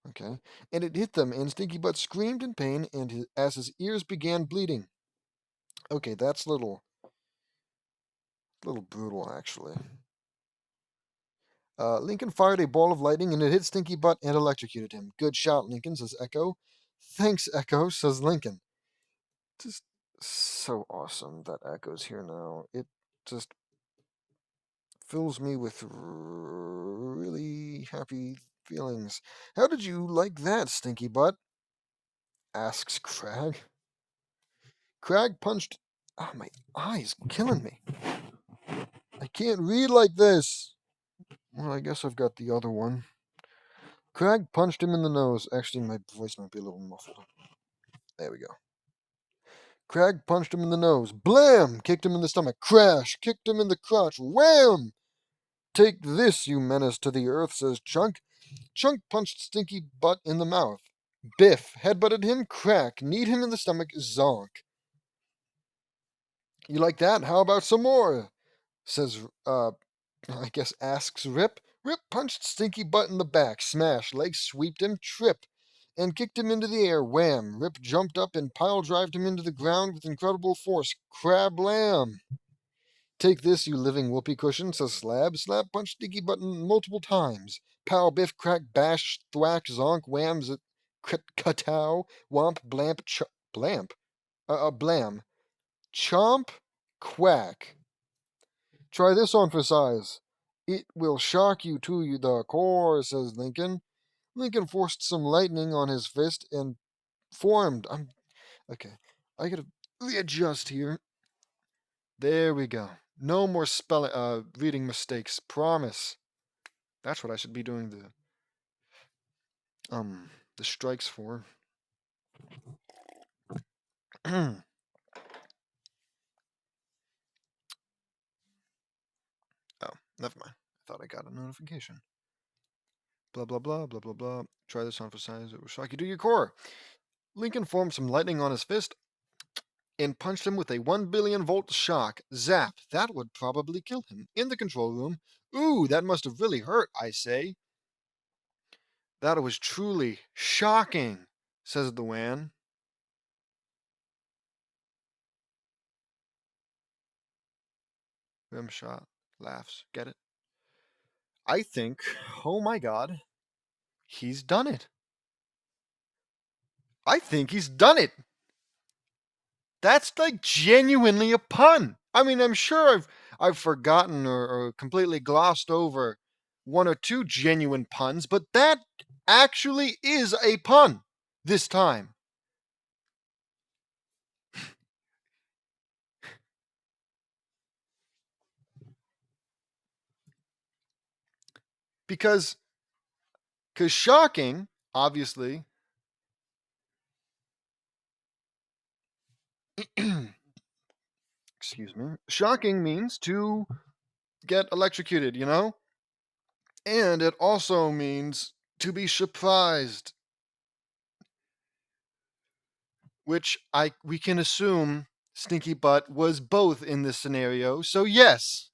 Okay. And it hit them, and Stinky Butt screamed in pain as his ears began bleeding. Okay, that's little brutal, actually. Lincoln fired a ball of lightning and it hit Stinky Butt and electrocuted him. Good shot, Lincoln, says Echo. Thanks, Echo, says Lincoln. Just so awesome that Echo's here now. It just fills me with really happy feelings. How did you like that, Stinky Butt? Asks Crag. Crag punched. Oh, my eye's killing me. I can't read like this. Well, I guess I've got the other one. Crag punched him in the nose. Actually, my voice might be a little muffled. There we go. Crag punched him in the nose. Blam! Kicked him in the stomach. Crash! Kicked him in the crotch. Wham! Take this, you menace to the earth, says Chunk. Chunk punched Stinky Butt in the mouth. Biff headbutted him. Crack! Kneed him in the stomach. Zonk. You like that? How about some more? Says, I guess asks Rip. Rip punched Stinky Butt in the back. Smash! Leg sweeped him. Trip! And kicked him into the air. Wham! Rip jumped up and pile-drived him into the ground with incredible force. Crab-lam! Take this, you living whoopee cushion, says Slab. Slab punched Stinky Butt multiple times. Pow, biff, crack, bash, thwack, zonk, wham, katow, womp, blamp, blamp? Blam. Chomp, quack. Try this on for size. It will shock you to the core, says Lincoln. Lincoln forced some lightning on his fist and formed. Okay. I gotta readjust here. There we go. No more reading mistakes. Promise. That's what I should be doing the strikes for. Oh, never mind. I thought I got a notification. Blah, blah, blah, blah, blah, blah. Try this on for size. It will shock you to your core. Lincoln formed some lightning on his fist and punched him with a 1 billion volt shock. Zap! That would probably kill him. In the control room. Ooh, that must have really hurt, I say. That was truly shocking, says the Wan. Rimshot laughs. Get it? I think, oh my god, he's done it. I think he's done it. That's like genuinely a pun. I mean, I'm sure I've forgotten or completely glossed over one or two genuine puns, but that actually is a pun this time. Because shocking, obviously, excuse me, shocking means to get electrocuted, you know? And it also means to be surprised, which we can assume Stinky Butt was both in this scenario. So yes,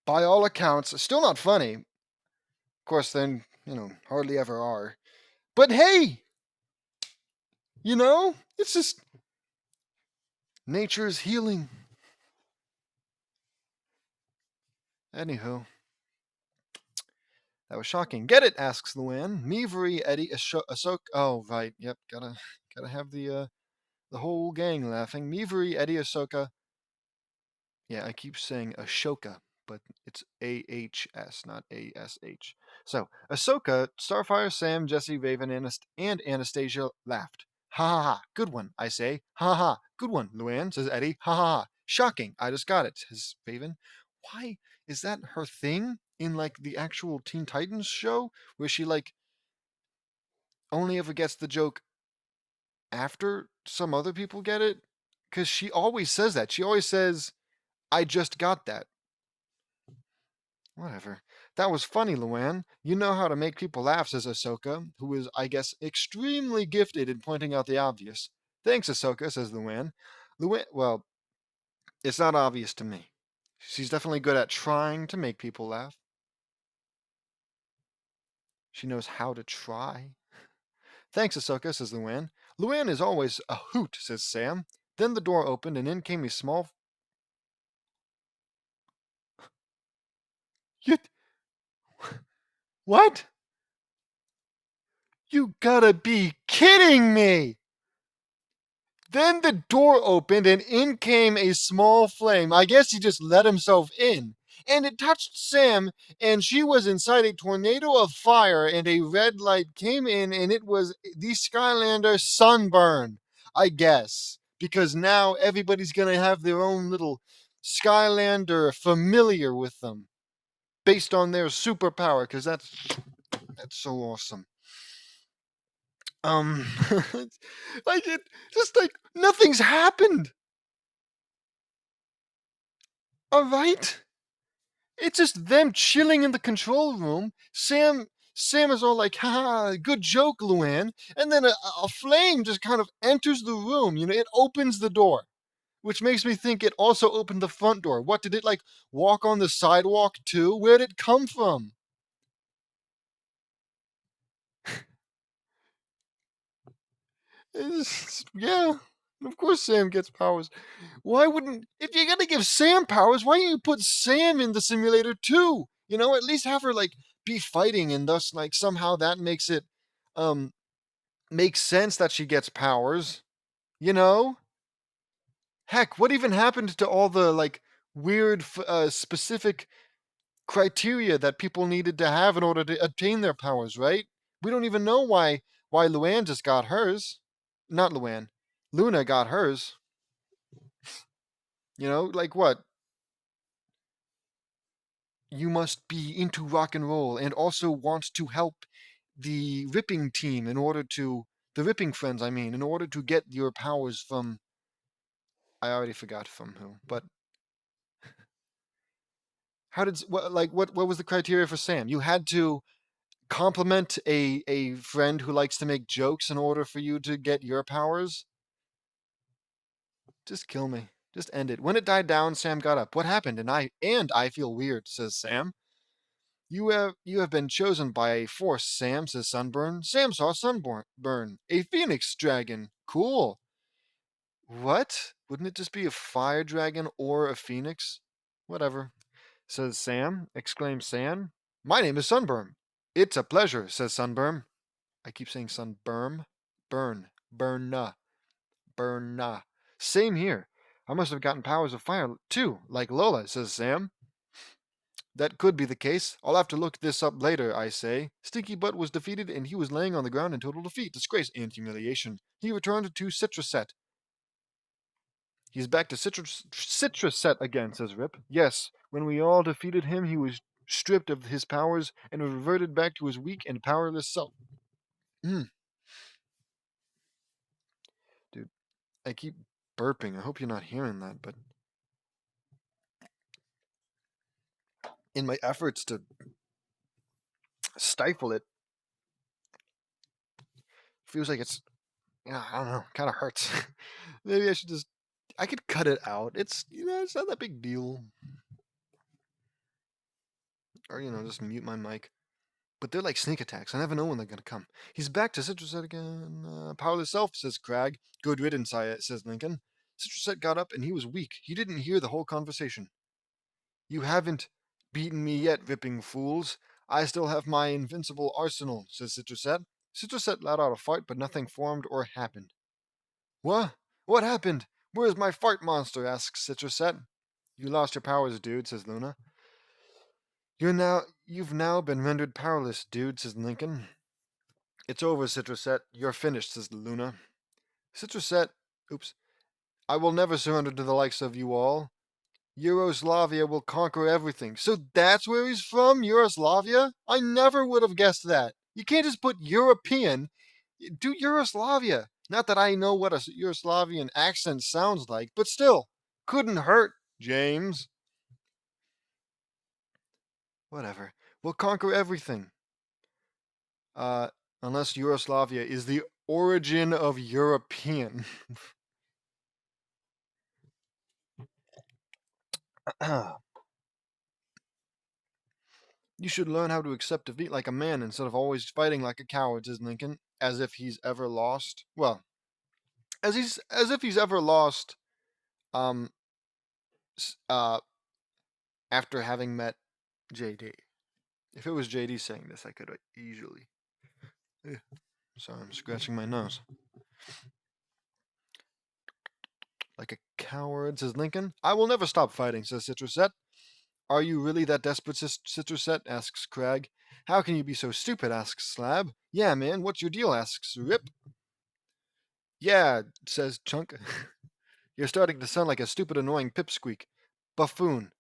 by all accounts, still not funny, Of course, then, hardly ever are. But hey, it's just nature is healing. Anywho, that was shocking. Get it? Asks Luann. Meavery, Eddie, Ahsoka. Oh, right. Yep. Gotta have the whole gang laughing. Meavery, Eddie, Ahsoka. Yeah, I keep saying Ashoka, but it's AHS, not ASH. So, Ahsoka, Starfire, Sam, Jesse, Raven, and Anastasia laughed. Ha ha ha, good one, I say. Ha ha ha, good one, Luann, says Eddie. Ha ha ha, shocking, I just got it, says Raven. Why is that her thing in, like, the actual Teen Titans show? Where she, like, only ever gets the joke after some other people get it? Because she always says that. She always says, I just got that. Whatever. That was funny, Luann. You know how to make people laugh, says Ahsoka, who is, I guess, extremely gifted in pointing out the obvious. Thanks, Ahsoka, says Luann. Well, it's not obvious to me. She's definitely good at trying to make people laugh. She knows how to try. Thanks, Ahsoka, says Luann. Luann is always a hoot, says Sam. Then the door opened, and in came a small... You... What? You gotta be kidding me! Then the door opened and in came a small flame. I guess he just let himself in. And it touched Sam, and she was inside a tornado of fire, and a red light came in, and it was the Skylander Sunburn, I guess. Because now everybody's going to have their own little Skylander familiar with them, based on their superpower, because that's so awesome. Like it, just like nothing's happened. All right, it's just them chilling in the control room. Sam is all like, "Ha, good joke, Luann," and then a flame just kind of enters the room. It opens the door, which makes me think it also opened the front door. What did it like? Walk on the sidewalk too? Where did it come from? Yeah, of course Sam gets powers. Why wouldn't, if you're gonna give Sam powers, why don't you put Sam in the simulator too? At least have her like be fighting, and thus like somehow that makes it um make sense that she gets powers. You know? Heck, what even happened to all the like weird specific criteria that people needed to have in order to obtain their powers, right? We don't even know why Luann just got hers. Not Luann. Luna got hers. Like what? You must be into rock and roll and also want to help the ripping team the ripping friends, I mean, in order to get your powers from, I already forgot from who, but what was the criteria for Sam? You had to compliment a friend who likes to make jokes in order for you to get your powers? Just kill me. Just end it. When it died down, Sam got up. What happened? And I feel weird, says Sam. You have been chosen by a force, Sam, says Sunburn. Sam saw Sunburn. A phoenix dragon. Cool. What? Wouldn't it just be a fire dragon or a phoenix? Whatever, says Sam. Exclaims Sam. My name is Sunburn. It's a pleasure, says Sunburn. I keep saying Sunburn. Burna. Burna. Same here. I must have gotten powers of fire too, like Lola, says Sam. That could be the case. I'll have to look this up later, I say. Stinky Butt was defeated and he was laying on the ground in total defeat, disgrace, and humiliation. He returned to Citracett. He's back to Citracett again, says Rip. Yes, when we all defeated him, he was stripped of his powers and reverted back to his weak and powerless self. Dude, I keep burping. I hope you're not hearing that, but in my efforts to stifle it, feels like it's, I don't know, kind of hurts. Maybe I could cut it out. It's not that big deal. Or, just mute my mic. But they're like sneak attacks. I never know when they're gonna come. He's back to Citracett again. Powerless self, says Crag. Good riddance, says Lincoln. Citracett got up and he was weak. He didn't hear the whole conversation. You haven't beaten me yet, ripping fools. I still have my invincible arsenal, says Citracett. Citracett let out a fart, but nothing formed or happened. What? What happened? Where's my fart monster? Asks Citracett. You lost your powers, dude, says Luna. You've now been rendered powerless, dude, says Lincoln. It's over, Citracett. You're finished, says Luna. Citracett, oops. I will never surrender to the likes of you all. Yugoslavia will conquer everything. So that's where he's from? Yugoslavia? I never would have guessed that. You can't just put European. Do Yugoslavia. Not that I know what a Yugoslavian accent sounds like, but still, couldn't hurt, James. Whatever. We'll conquer everything. Unless Yugoslavia is the origin of European. You should learn how to accept defeat like a man instead of always fighting like a coward, says Lincoln, as if he's ever lost. Well, as if he's ever lost um uh after having met JD. If it was JD saying this, I could easily. Sorry, I'm scratching my nose. Like a coward, says Lincoln. I will never stop fighting, says Citracett. Are you really that desperate, Citracett? Asks Crag. How can you be so stupid? Asks Slab. Yeah, man, what's your deal? Asks Rip. Yeah, says Chunk. You're starting to sound like a stupid, annoying pipsqueak. Buffoon.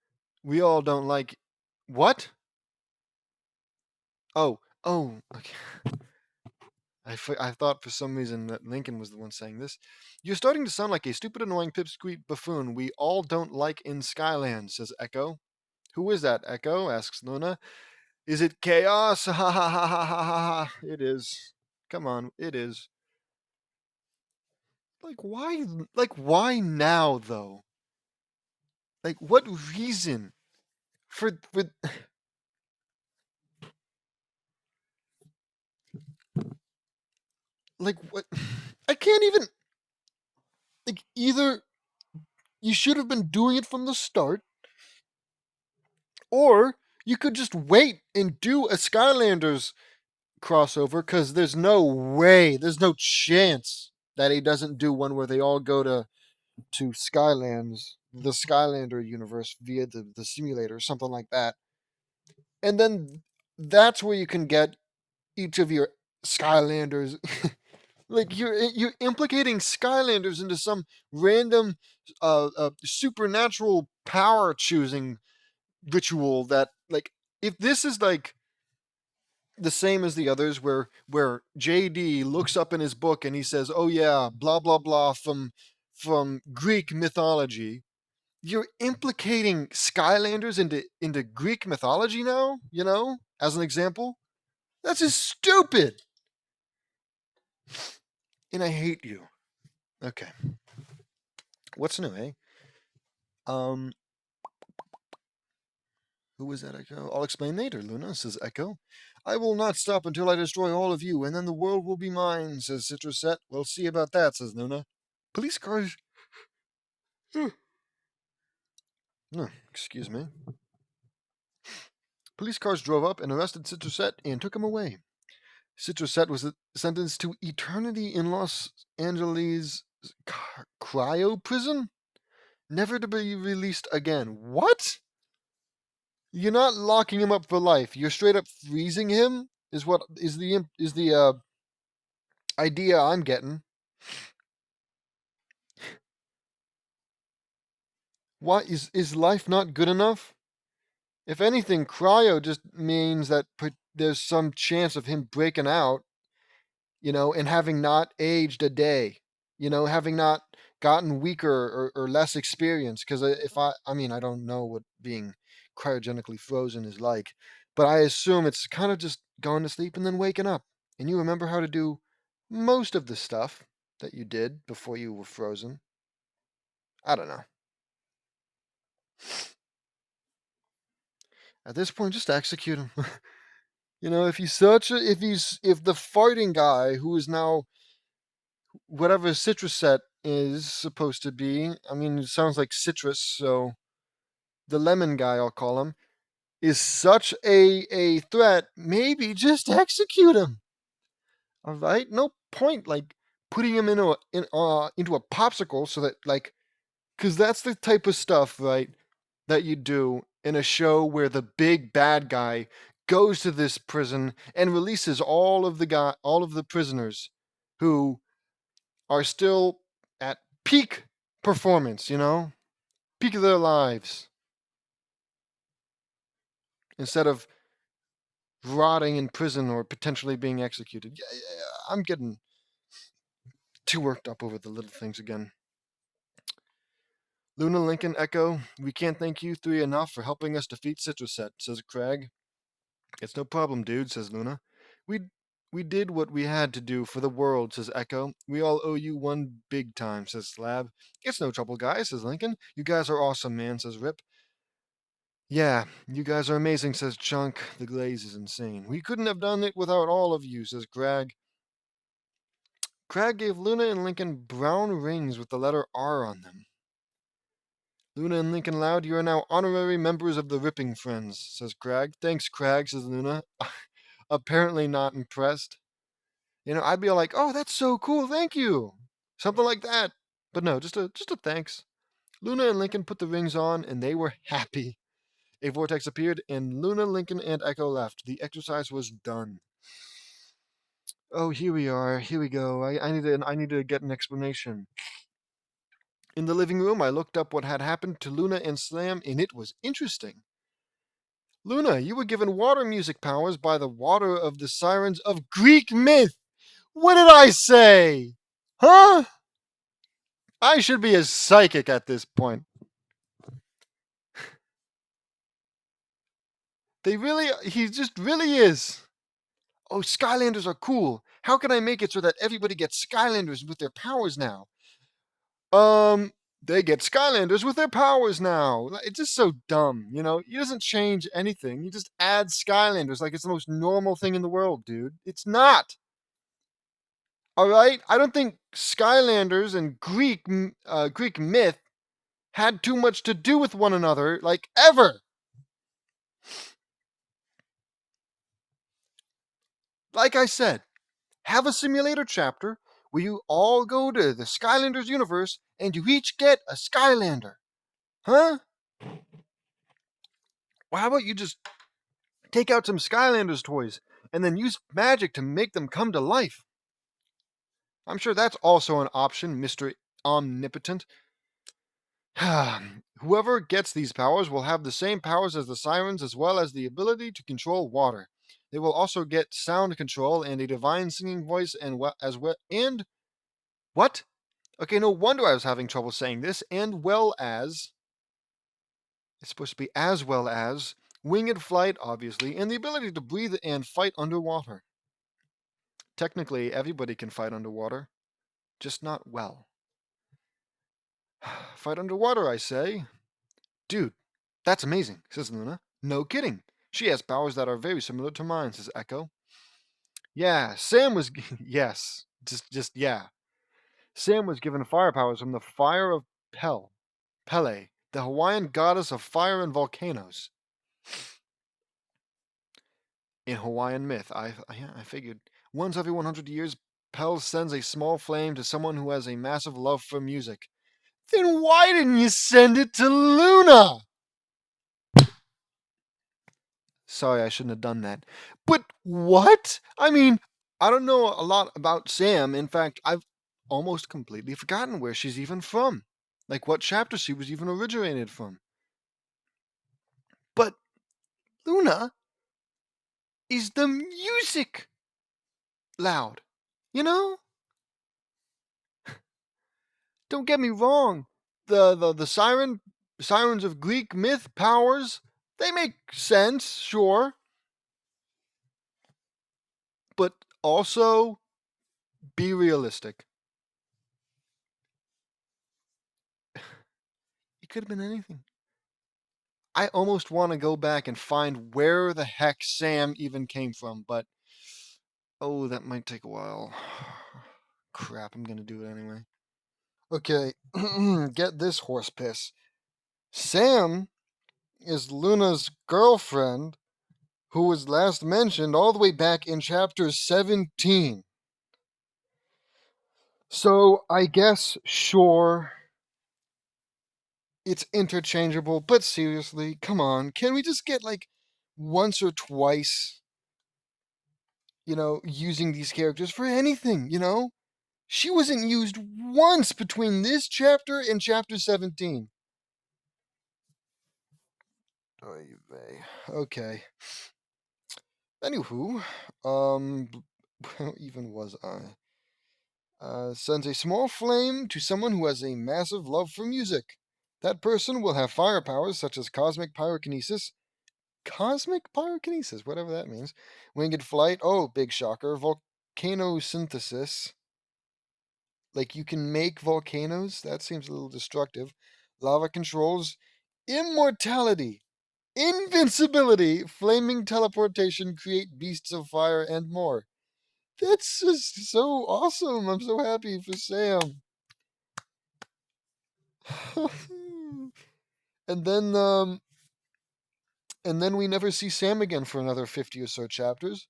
We all don't like. What? Oh, okay. I thought for some reason that Lincoln was the one saying this. You're starting to sound like a stupid, annoying pipsqueak buffoon we all don't like in Skylanders, says Echo. Who is that, Echo? Asks Luna. Is it Kaos? Ha ha ha ha ha ha. It is. Come on, it is. Why now though? Like what reason for like what? I can't even, like, either you should have been doing it from the start, or you could just wait and do a Skylanders crossover, because there's no chance that he doesn't do one where they all go to Skylands, the Skylander universe via the simulator, something like that. And then that's where you can get each of your Skylanders. Like you're implicating Skylanders into some random supernatural power choosing ritual that, like, if this is like the same as the others where JD looks up in his book and he says, "Oh yeah, blah blah blah from Greek mythology." You're implicating Skylanders into Greek mythology now, as an example. That's just stupid. And I hate you. Okay. What's new, eh? Who was that, Echo? I'll explain later, Luna, says Echo. I will not stop until I destroy all of you, and then the world will be mine, says Citracett. We'll see about that, says Luna. Police cars. No, excuse me. Police cars drove up and arrested Citracett and took him away. Citracett was sentenced to eternity in Los Angeles cryo prison, never to be released again. What? You're not locking him up for life. You're straight up freezing him. Is what is the idea I'm getting. Why is life not good enough? If anything, cryo just means that there's some chance of him breaking out, and having not aged a day, having not gotten weaker or less experience. Because I don't know what being cryogenically frozen is like, but I assume it's kind of just going to sleep and then waking up, and you remember how to do most of the stuff that you did before you were frozen. I don't know. At this point, just execute him. If if the fighting guy who is now whatever Citracett is supposed to be, I mean, it sounds like citrus, so the lemon guy, I'll call him, is such a threat, maybe just execute him. All right, no point like putting him into a popsicle so that because that's the type of stuff, right, that you do in a show where the big bad guy goes to this prison and releases all of the prisoners who are still at peak performance, peak of their lives, instead of rotting in prison or potentially being executed. Yeah, I'm getting too worked up over the little things again. Luna, Lincoln, Echo, we can't thank you three enough for helping us defeat Citracett, says Craig. It's no problem, dude, says Luna. We we did what we had to do for the world, says Echo. We all owe you one big time, says Slab. It's no trouble, guys, says Lincoln. You guys are awesome, man, says Rip. Yeah, you guys are amazing, says Chunk. The glaze is insane. We couldn't have done it without all of you, says Crag. Crag gave Luna and Lincoln brown rings with the letter R on them. Luna and Lincoln Loud, you are now honorary members of the Ripping Friends, says Crag. Thanks, Crag, says Luna. Apparently not impressed. I'd be like, oh, that's so cool, thank you. Something like that. But no, just a thanks. Luna and Lincoln put the rings on, and they were happy. A vortex appeared, and Luna, Lincoln, and Echo left. The exercise was done. Oh, here we are. Here we go. I need to get an explanation. In the living room, I looked up what had happened to Luna and Slam, and it was interesting. Luna, you were given water music powers by the water of the sirens of Greek myth. What did I say? Huh? I should be a psychic at this point. He just really is. Oh, Skylanders are cool. How can I make it so that everybody gets Skylanders with their powers now? They get Skylanders with their powers now. It's just so dumb, He doesn't change anything. He just adds Skylanders like it's the most normal thing in the world, dude. It's not. All right? I don't think Skylanders and Greek myth had too much to do with one another, like ever. Like I said, have a simulator chapter where you all go to the Skylanders universe and you each get a Skylander. Huh? Well, how about you just take out some Skylanders toys and then use magic to make them come to life? I'm sure that's also an option, Mr. Omnipotent. Whoever gets these powers will have the same powers as the sirens as well as the ability to control water. They will also get sound control and a divine singing voice and what? Okay, no wonder I was having trouble saying this. And well as it's supposed to be as well as winged flight, obviously, and the ability to breathe and fight underwater. Technically, everybody can fight underwater, just not well. Fight underwater, I say. Dude, that's amazing, says Luna. No kidding. She has powers that are very similar to mine, says Echo. Yeah, Sam was. Yes, yeah. Sam was given fire powers from the fire of Pele, the Hawaiian goddess of fire and volcanoes. In Hawaiian myth, I figured. Once every 100 years, Pel sends a small flame to someone who has a massive love for music. Then why didn't you send it to Luna? Sorry, I shouldn't have done that. But what? I mean, I don't know a lot about Sam. In fact, I've almost completely forgotten where she's even from. Like what chapter she was even originated from. But Luna is the music loud. You know? Don't get me wrong. The sirens of Greek myth powers, they make sense, sure. But also be realistic. It could have been anything. I almost want to go back and find where the heck Sam even came from, but oh, that might take a while. Crap, I'm gonna do it anyway. Okay, get this horse piss. Sam is Luna's girlfriend, who was last mentioned all the way back in chapter 17. So I guess, sure, it's interchangeable, but seriously, come on. Can we just get like once or twice, using these characters for anything, She wasn't used once between this chapter and chapter 17. Oy vey. Okay. Anywho, where even was I? Sends a small flame to someone who has a massive love for music. That person will have fire powers such as cosmic pyrokinesis, whatever that means, winged flight, oh, big shocker, volcanosynthesis, like you can make volcanoes, that seems a little destructive, lava controls, immortality, invincibility, flaming teleportation, create beasts of fire, and more. That's just so awesome. I'm so happy for Sam. and then um and then we never see Sam again for another 50 or so chapters.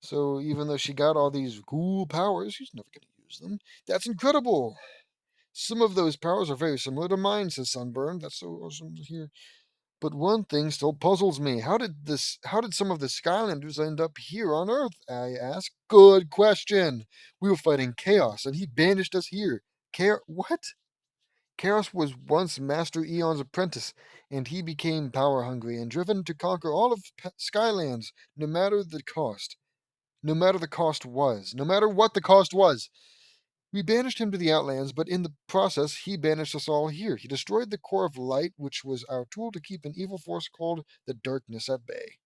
So even though she got all these cool powers, she's never going to use them. That's incredible. Some of those powers are very similar to mine, says Sunburn. That's so awesome to hear. But one thing still puzzles me. How did some of the Skylanders end up here on Earth? I ask. Good question. We were fighting Chaos, and he banished us here. What? Kaos was once Master Eon's apprentice, and he became power hungry and driven to conquer all of Skylands, no matter the cost. No matter the cost was. No matter what the cost was. We banished him to the Outlands, but in the process, he banished us all here. He destroyed the core of light, which was our tool to keep an evil force called the darkness at bay.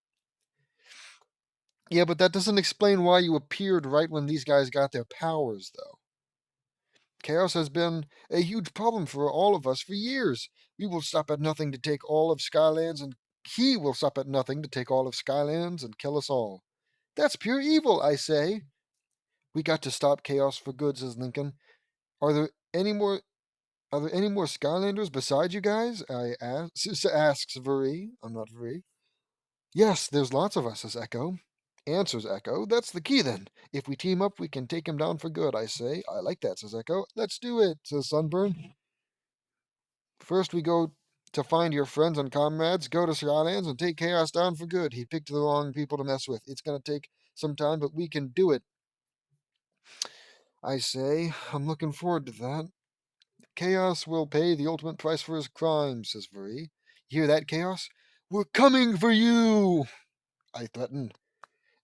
Yeah, but that doesn't explain why you appeared right when these guys got their powers, though. Chaos has been a huge problem for all of us for years. We will stop at nothing to take all of Skylands, and he will stop at nothing to take all of Skylands and kill us all. That's pure evil, I say. We got to stop Chaos for good, says Lincoln. Are there any more Skylanders besides you guys? Asks Vuri. I'm not Vuri. Yes, there's lots of us, says Echo. Answers Echo. That's the key then. If we team up, we can take him down for good, I say. I like that, says Echo. Let's do it, says Sunburn. First, we go to find your friends and comrades, go to Skylands, and take Chaos down for good. He picked the wrong people to mess with. It's going to take some time, but we can do it, I say. I'm looking forward to that. Chaos will pay the ultimate price for his crimes, says Vuri. You hear that, Chaos? We're coming for you, I threaten.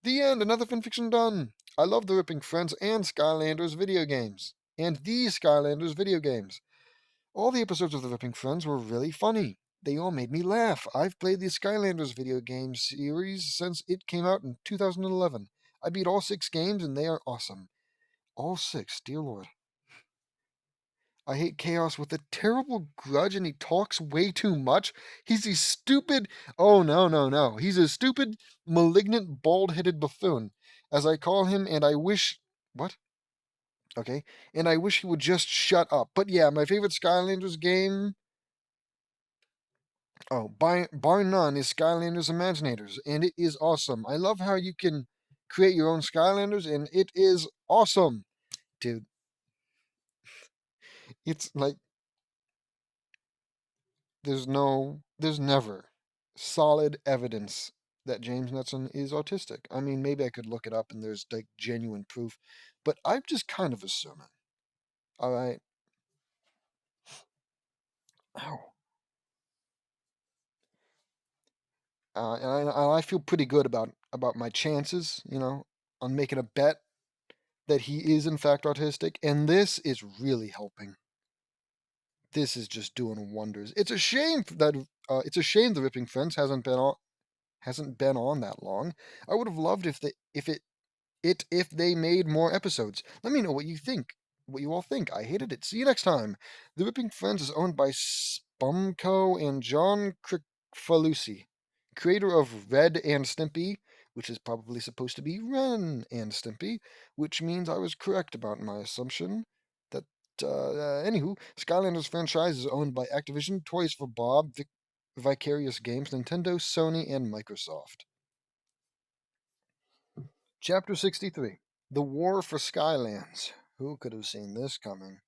The end, another fanfiction done. I love the Ripping Friends and Skylanders video games. And these Skylanders video games. All the episodes of the Ripping Friends were really funny. They all made me laugh. I've played the Skylanders video game series since it came out in 2011. I beat all 6 games and they are awesome. All 6, dear Lord. I hate Chaos with a terrible grudge and he talks way too much. He's a stupid. Oh, no, no, no. He's a stupid, malignant, bald headed buffoon, as I call him, and I wish. What? Okay. And I wish he would just shut up. But yeah, my favorite Skylanders game. Oh, bar none is Skylanders Imaginators, and it is awesome. I love how you can create your own Skylanders, and it is awesome, dude. It's like there's never solid evidence that James Knutson is autistic. I mean, maybe I could look it up and there's like genuine proof, but I'm just kind of assuming. All right. Ow. And I feel pretty good about my chances, on making a bet that he is in fact autistic, and this is really helping. This is just doing wonders. It's a shame the Ripping Fence hasn't been on that long. I would have loved if they made more episodes. Let me know what you all think. I hated it. See you next time. The Ripping Friends is owned by Bumco and John Kricfalusi, creator of Red and Stimpy, which is probably supposed to be Ren and Stimpy, which means I was correct about my assumption. That, anywho, Skylanders franchise is owned by Activision, Toys for Bob, Vicarious Games, Nintendo, Sony, and Microsoft. Chapter 63, The War for Skylands. Who could have seen this coming?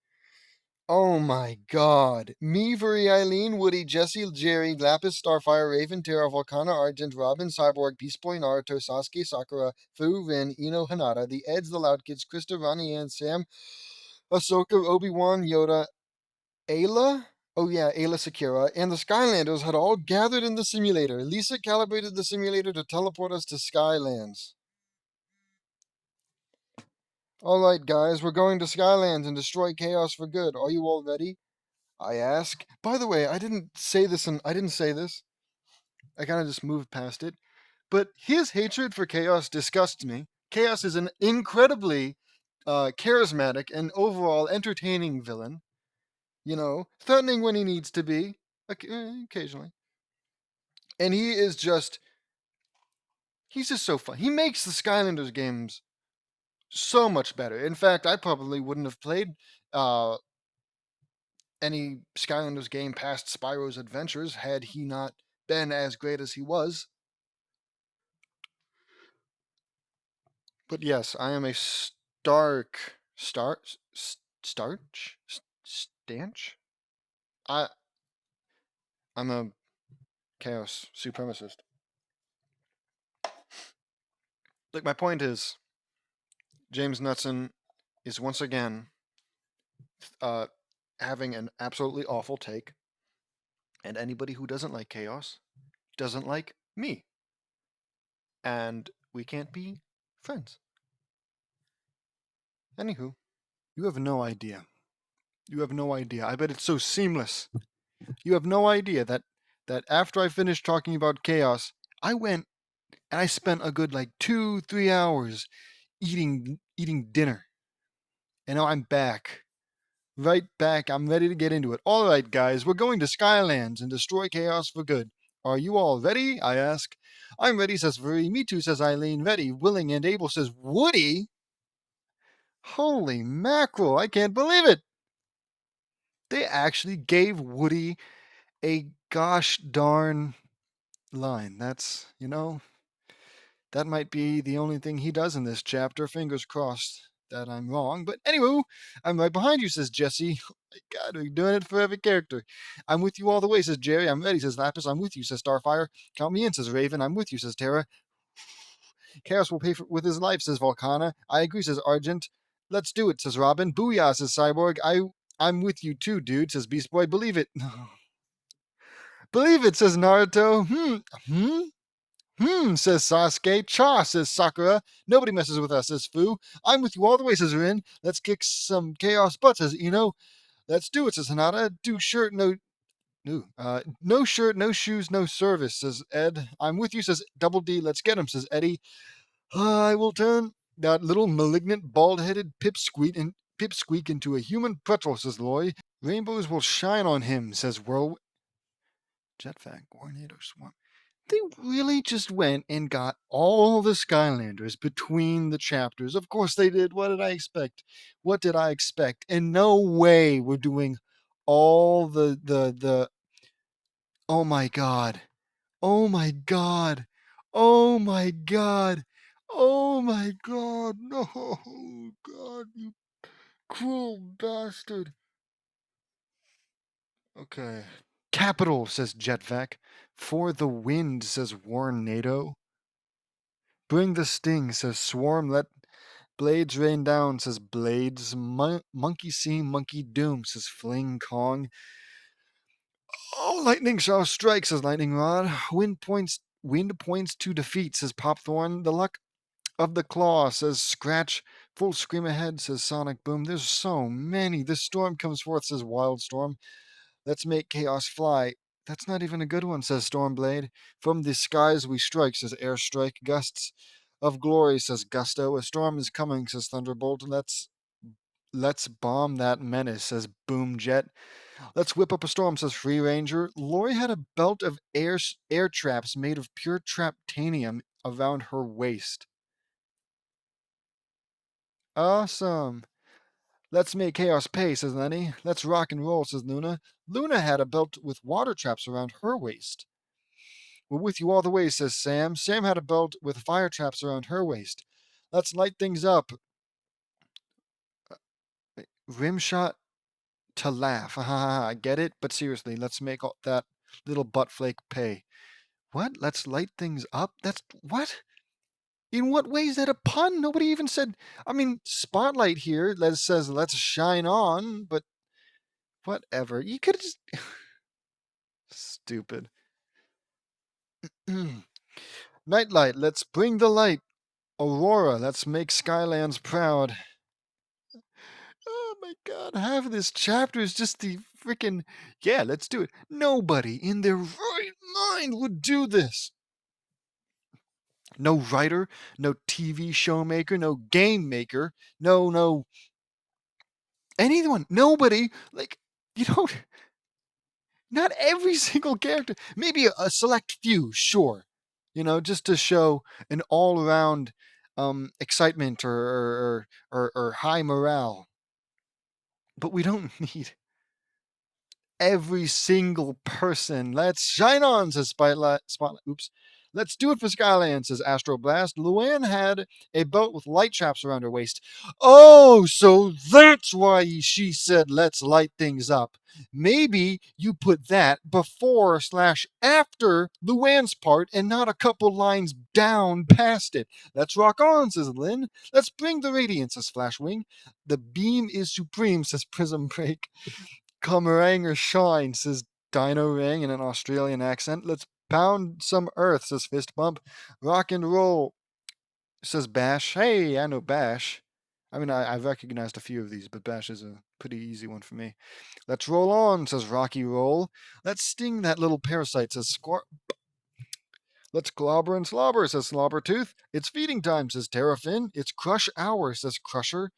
Oh my god. Meavery, Eileen, Woody, Jesse, Jerry, Lapis, Starfire, Raven, Terra, Volcana, Argent, Robin, Cyborg, Beast Boy, Naruto, Sasuke, Sakura, Fu, Rin, Ino, Hanada, the Eds, the Loud Kids, Krista, Ronnie, and Sam, Ahsoka, Obi-Wan, Yoda, Ayla? Oh yeah, Ayla Sakura, and the Skylanders had all gathered in the simulator. Lisa calibrated the simulator to teleport us to Skylands. Alright guys, we're going to Skylands and destroy Chaos for good. Are you all ready? I ask. By the way, I didn't say this. I kind of just moved past it. But his hatred for Chaos disgusts me. Chaos is an incredibly charismatic and overall entertaining villain. You know, threatening when he needs to be, occasionally. And he's just so fun. He makes the Skylanders games so much better. In fact, I probably wouldn't have played any Skylanders game past Spyro's Adventures had he not been as great as he was. But yes, I am a starch? Stanch? I'm a Chaos supremacist. Look, my point is, James Knutson is once again having an absolutely awful take, and anybody who doesn't like Chaos doesn't like me. And we can't be friends. Anywho, you have no idea. You have no idea. I bet it's so seamless. You have no idea that after I finished talking about Chaos, I went and I spent a good like 2-3 hours eating dinner. And now I'm back. Right back. I'm ready to get into it. All right, guys, we're going to Skylands and destroy Chaos for good. Are you all ready? I ask. I'm ready, says Vuri. Me too, says Eileen. Ready, willing, and able, says Woody. Holy mackerel, I can't believe it. They actually gave Woody a gosh darn line. That's, that might be the only thing he does in this chapter. Fingers crossed that I'm wrong. But anyway, I'm right behind you, says Jesse. Oh my God, we're doing it for every character. I'm with you all the way, says Jerry. I'm ready, says Lapis. I'm with you, says Starfire. Count me in, says Raven. I'm with you, says Terra. Kaos will pay with his life, says Volcana. I agree, says Argent. Let's do it, says Robin. Booyah, says Cyborg. I'm with you too, dude, says Beast Boy. Believe it. Believe it, says Naruto. Says Sasuke. Cha, says Sakura. Nobody messes with us, says Fu. I'm with you all the way, says Rin. Let's kick some Chaos butt, says Ino. Let's do it, says Hanada. No shirt, no shoes, no service, says Ed. I'm with you, says Double D. Let's get him, says Eddie. I will turn that little malignant, bald-headed pipsqueak into a human pretzel, says Loy. Rainbows will shine on him, says Whirl. Jetpack, Tornado Swarm. They really just went and got all the Skylanders between the chapters. Of course they did. What did I expect? And no way we're doing all the oh my god. Oh my god. Oh my god. Oh my god. No, God, you cruel bastard. Okay. Capital, says Jetvac. For the wind, says Warnado. Bring the sting, says Swarm. Let blades rain down, says Blades. Monkey see, monkey doom, says Fling Kong. Oh, lightning shall strike, says Lightning Rod. Wind points to defeat, says Popthorn. The luck of the claw, says Scratch. Full scream ahead, says Sonic Boom. There's so many. The storm comes forth, says Wildstorm. Let's make chaos fly. That's not even a good one, says Stormblade. From the skies we strike, says Airstrike. Gusts of glory, says Gusto. A storm is coming, says Thunderbolt. Let's bomb that menace, says Boomjet. Let's whip up a storm, says Free Ranger. Lori had a belt of air traps made of pure traptanium around her waist. Awesome. Let's make Chaos pay, says Lenny. Let's rock and roll, says Luna. Luna had a belt with water traps around her waist. We're with you all the way, says Sam. Sam had a belt with fire traps around her waist. Let's light things up. Rimshot to laugh. I get it, but seriously, let's make all that little butt flake pay. What? Let's light things up? That's what? In what way is that a pun? Nobody even said. I mean, spotlight here says let's shine on, but whatever. You could have just. Stupid. Nightlight, let's bring the light. Aurora, let's make Skylands proud. Oh my god, half of this chapter is just the freaking. Yeah, let's do it. Nobody in their right mind would do this. No writer, no TV show maker, no game maker, no anyone, nobody. Like, you don't. Not every single character. Maybe a select few, sure. Just to show an all-around excitement or high morale. But we don't need every single person. Let's shine on, says Spotlight. Oops. Let's do it for Skyland, says Astro Blast. Luann had a belt with light traps around her waist. Oh, so that's why she said, let's light things up. Maybe you put that before/after Luann's part and not a couple lines down past it. Let's rock on, says Lynn. Let's bring the radiance, says Flashwing. The beam is supreme, says Prism Break. Comerang or shine, says Dino Ring in an Australian accent. Let's pound some earth, says Fist Bump. Rock and roll, says Bash. Hey, I know Bash. I mean, I've recognized a few of these, but Bash is a pretty easy one for me. Let's roll on, says Rocky Roll. Let's sting that little parasite, says Squart. Let's clobber and slobber, says Slobbertooth. It's feeding time, says Terrafin. It's crush hour, says Crusher.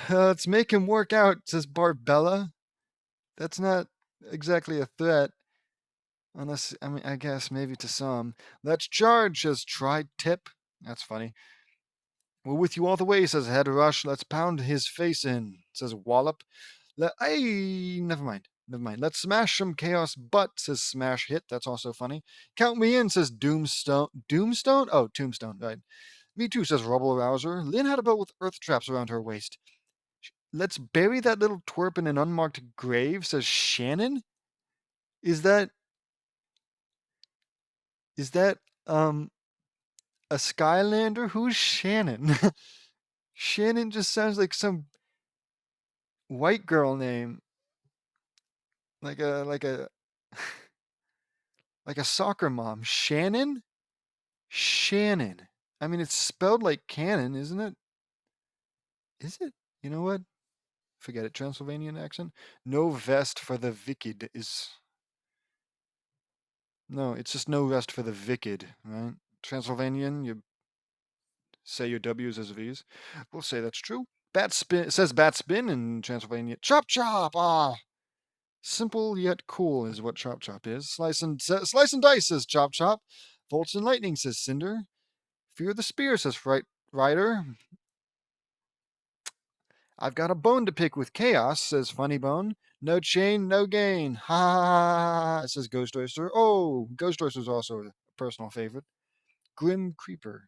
Let's make him work out, says Barbella. That's not exactly a threat. Unless, I mean, I guess maybe to some. Let's charge, says Tri-Tip. That's funny. We're with you all the way, says Head Rush. Let's pound his face in, says Wallop. Never mind. Never mind. Let's smash some Chaos butt, says Smash Hit. That's also funny. Count me in, says Doomstone. Doomstone? Oh, Tombstone, right. Me too, says Rubble Rouser. Lynn had a belt with earth traps around her waist. Let's bury that little twerp in an unmarked grave, says Shannon. Is that a Skylander? Who's Shannon? Shannon just sounds like some white girl name. Like a like a soccer mom. Shannon? Shannon. I mean, it's spelled like cannon, isn't it? Is it? You know what? Forget it. Transylvanian accent. No vest for the wicked is. No, it's just no rest for the wicked, right? Transylvanian, you say your W's as V's. We'll say that's true. Bat spin. It says bat spin in Transylvania. Chop chop. Ah. Simple yet cool is what Chop Chop is. Slice and dice, says Chop Chop. Bolts and lightning, says Cinder. Fear the spear, says Ryder. I've got a bone to pick with Chaos, says Funny Bone. No chain, no gain. Ha ha ha ha, says Ghost Oyster. Oh, Ghost Oyster is also a personal favorite. Grim Creeper.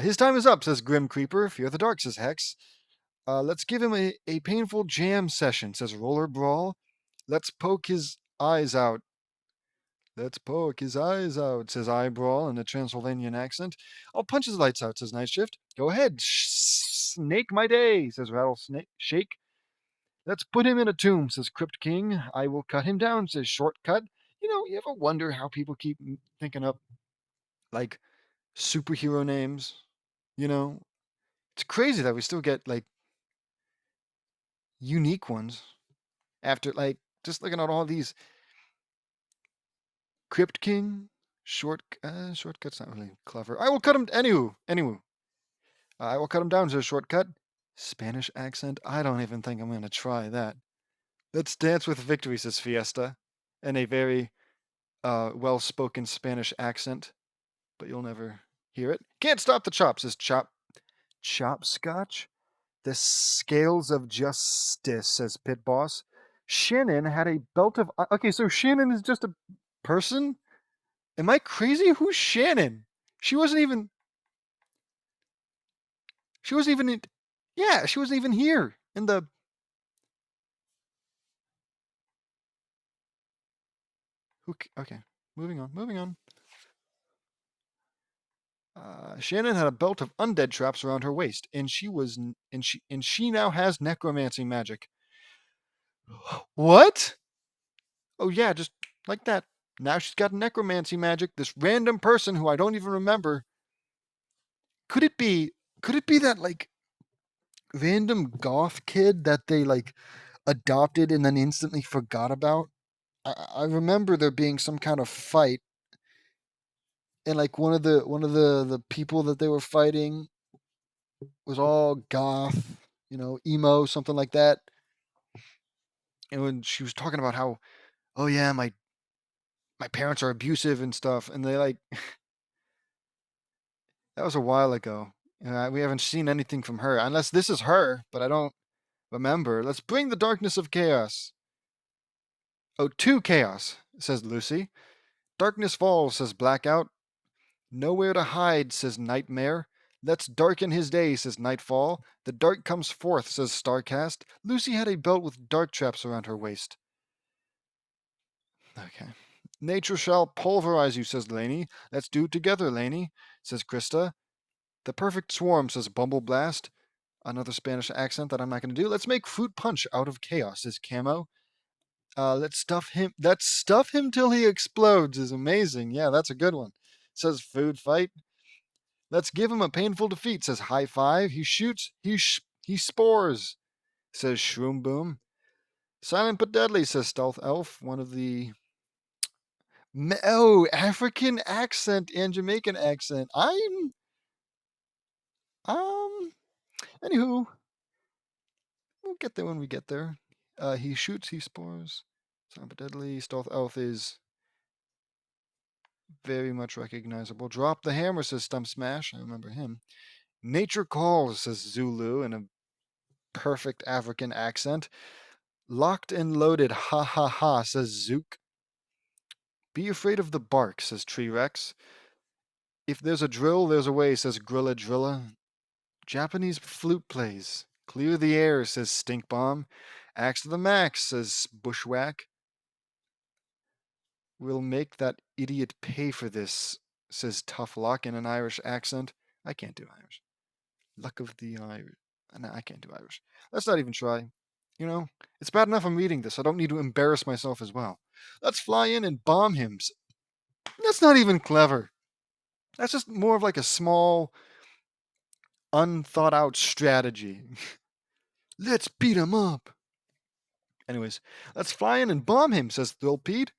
His time is up, says Grim Creeper. Fear the dark, says Hex. Let's give him a painful jam session, says Roller Brawl. Let's poke his eyes out. Let's poke his eyes out, says Eyebrawl in a Transylvanian accent. I'll punch his lights out, says Night Shift. Go ahead, snake my day, says Rattlesnake Shake. Let's put him in a tomb, says Crypt King. I will cut him down, says Shortcut. You ever wonder how people keep thinking up, like, superhero names? It's crazy that we still get, like, unique ones after, like, just looking at all these. Crypt King, Shortcut's not really clever. I will cut him. Anywho. I will cut him down to a shortcut. Spanish accent? I don't even think I'm going to try that. Let's dance with victory, says Fiesta, in a very well-spoken Spanish accent, but you'll never hear it. Can't stop the chop, says Chopscotch. The scales of justice, says Pit Boss. Shannon had a belt of... Okay, so Shannon is just a person? Am I crazy? Who's Shannon? She wasn't even... She wasn't even... Yeah, she wasn't even here in the... Okay, moving on. Shannon had a belt of undead traps around her waist, and she now has necromancy magic. What? Oh yeah, just like that. Now she's got necromancy magic. This random person who I don't even remember. Could it be? Could it be that like random goth kid that they like adopted and then instantly forgot about? I remember there being some kind of fight, and like one of the people that they were fighting was all goth, emo, something like that. And when she was talking about how, oh yeah, my parents are abusive and stuff, and they like that was a while ago. We haven't seen anything from her, unless this is her, but I don't remember. Let's bring the darkness of chaos. Oh, to chaos, says Lucy. Darkness falls, says Blackout. Nowhere to hide, says Nightmare. Let's darken his day, says Nightfall. The dark comes forth, says Starcast. Lucy had a belt with dark traps around her waist. Okay. Nature shall pulverize you, says Laney. Let's do it together, Laney, says Krista. The perfect swarm, says Bumbleblast. Another Spanish accent that I'm not going to do. Let's make fruit punch out of chaos, says Camo. Let's stuff him. Let's stuff him till he explodes is amazing. Yeah, that's a good one. Says food fight. Let's give him a painful defeat, says High Five. He shoots. He spores, says Shroom Boom. Silent but deadly, says Stealth Elf. One of the African accent and Jamaican accent. Um. Anywho, we'll get there when we get there. He shoots. He spores. Silent but deadly. Stealth Elf is very much recognizable. Drop the hammer, says Stump Smash. I remember him. Nature calls, says Zulu in a perfect African accent. Locked and loaded, ha ha ha, says Zook. Be afraid of the bark, says Tree Rex. If there's a drill, there's a way, says Grilla Drilla. Japanese flute plays. Clear the air, says Stink Bomb. Axe to the max, says Bushwhack. We'll make that idiot pay for this, says Tough Luck in an Irish accent. I can't do Irish. Luck of the Irish. No, I can't do Irish. Let's not even try. It's bad enough I'm reading this. I don't need to embarrass myself as well. Let's fly in and bomb him. That's not even clever. That's just more of like a small, unthought out strategy. Let's beat him up. Anyways, let's fly in and bomb him, says Thrilpede.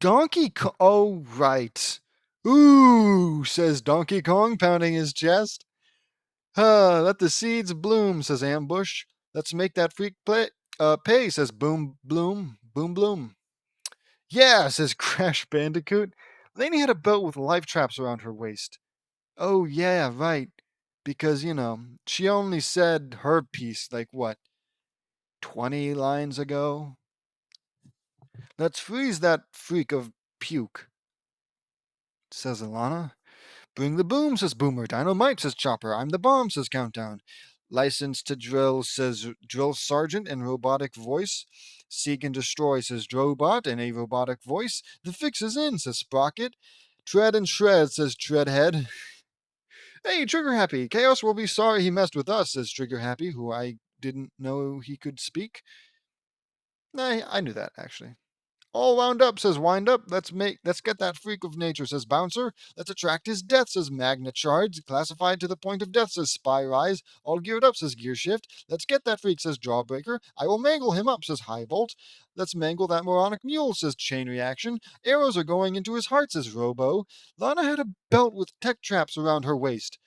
Donkey Kong. Oh, right. Ooh, says Donkey Kong, pounding his chest. Let the seeds bloom, says Ambush. Let's make that freak pay, says Boom Bloom. Yeah, says Crash Bandicoot. Lainey had a belt with life traps around her waist. Oh, yeah, right. Because, she only said her piece, like, what, 20 lines ago? Let's freeze that freak of puke, says Alana. Bring the boom, says Boomer. Dynamite, says Chopper. I'm the bomb, says Countdown. License to drill, says Drill Sergeant in robotic voice. Seek and destroy, says Drobot in a robotic voice. The fix is in, says Sprocket. Tread and shred, says Treadhead. Hey, Trigger Happy. Chaos will be sorry he messed with us, says Trigger Happy, who I didn't know he could speak. Nah, I knew that, actually. All wound up, says Wind Up. Let's get that freak of nature, says Bouncer. Let's attract his death, says Magna Charge. Classified to the point of death, says Spy Rise. All geared up, says Gear Shift. Let's get that freak, says Jawbreaker. I will mangle him up, says High Bolt. Let's mangle that moronic mule, says Chain Reaction. Arrows are going into his heart, says Robo. Lana had a belt with tech traps around her waist.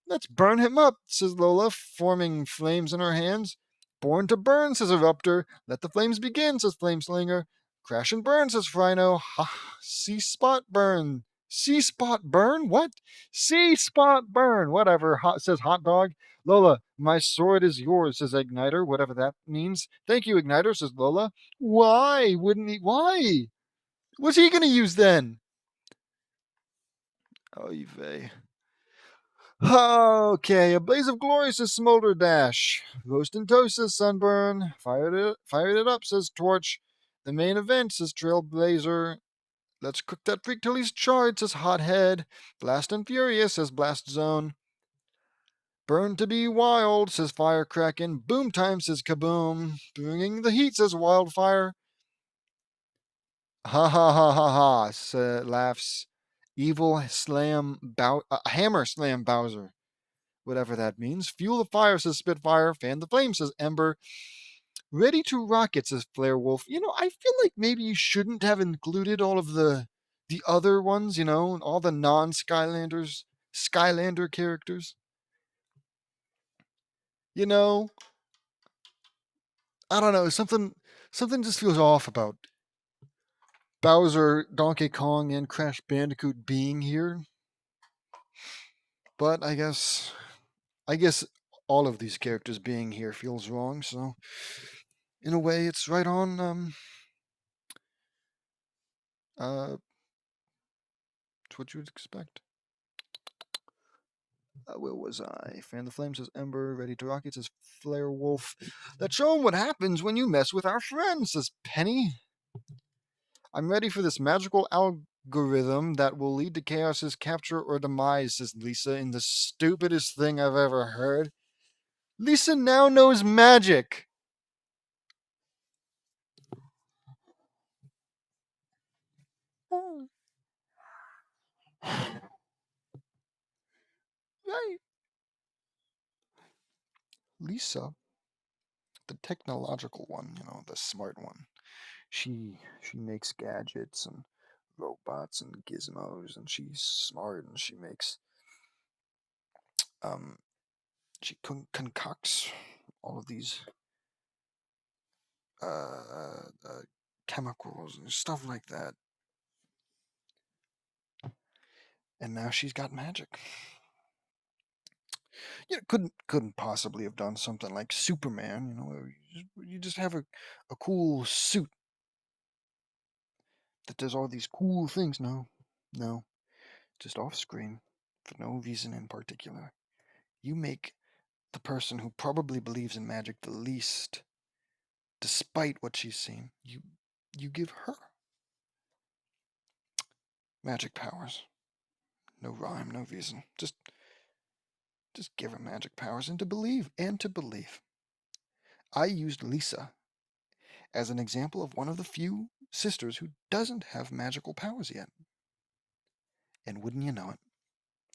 Let's burn him up, says Lola, forming flames in her hands. Born to burn, says Eruptor. Let the flames begin, says Flameslinger. Crash and burn, says Frino. Ha! See spot burn. See spot burn? What? See spot burn. Whatever, says Hot Dog. Lola, my sword is yours, says Igniter, whatever that means. Thank you, Igniter, says Lola. Why wouldn't he? Why? What's he going to use then? Oy vey. Okay, a blaze of glory, says Smolder Dash. Roast and toast, says Sunburn. Fired it up, says Torch. The main event, says Trailblazer. Let's cook that freak till he's charred, says Hothead. Blast and Furious, says Blast Zone. Burn to be wild, says Firecracken. Boom time, says Kaboom. Bringing the heat, says Wildfire. Ha ha ha ha ha, laughs Evil Slam Hammer Slam Bowser. Whatever that means. Fuel the fire, says Spitfire. Fan the flame, says Ember. Ready to rocket, says Flare Wolf. I feel like maybe you shouldn't have included all of the other ones, all the non-Skylanders, Skylander characters. I don't know, something just feels off about Bowser, Donkey Kong, and Crash Bandicoot being here. But I guess all of these characters being here feels wrong, so in a way it's right on it's what you would expect. Where was I? Fan the Flame, says Ember. Ready to Rocket, says Flare Wolf. Let's show 'em what happens when you mess with our friends, says Penny. I'm ready for this magical algorithm that will lead to Chaos's capture or demise, says Lisa, in the stupidest thing I've ever heard. Lisa now knows magic. Right. Lisa, the technological one, the smart one. She makes gadgets and robots and gizmos, and she's smart, and she makes she concocts all of these chemicals and stuff like that. And now she's got magic. Couldn't possibly have done something like Superman, where you just have a cool suit that does all these cool things. No, just off screen, for no reason in particular. You make the person who probably believes in magic the least, despite what she's seen, you give her magic powers. No rhyme, no reason. Just give her magic powers and to believe. I used Lisa as an example of one of the few sisters who doesn't have magical powers yet. And wouldn't you know it,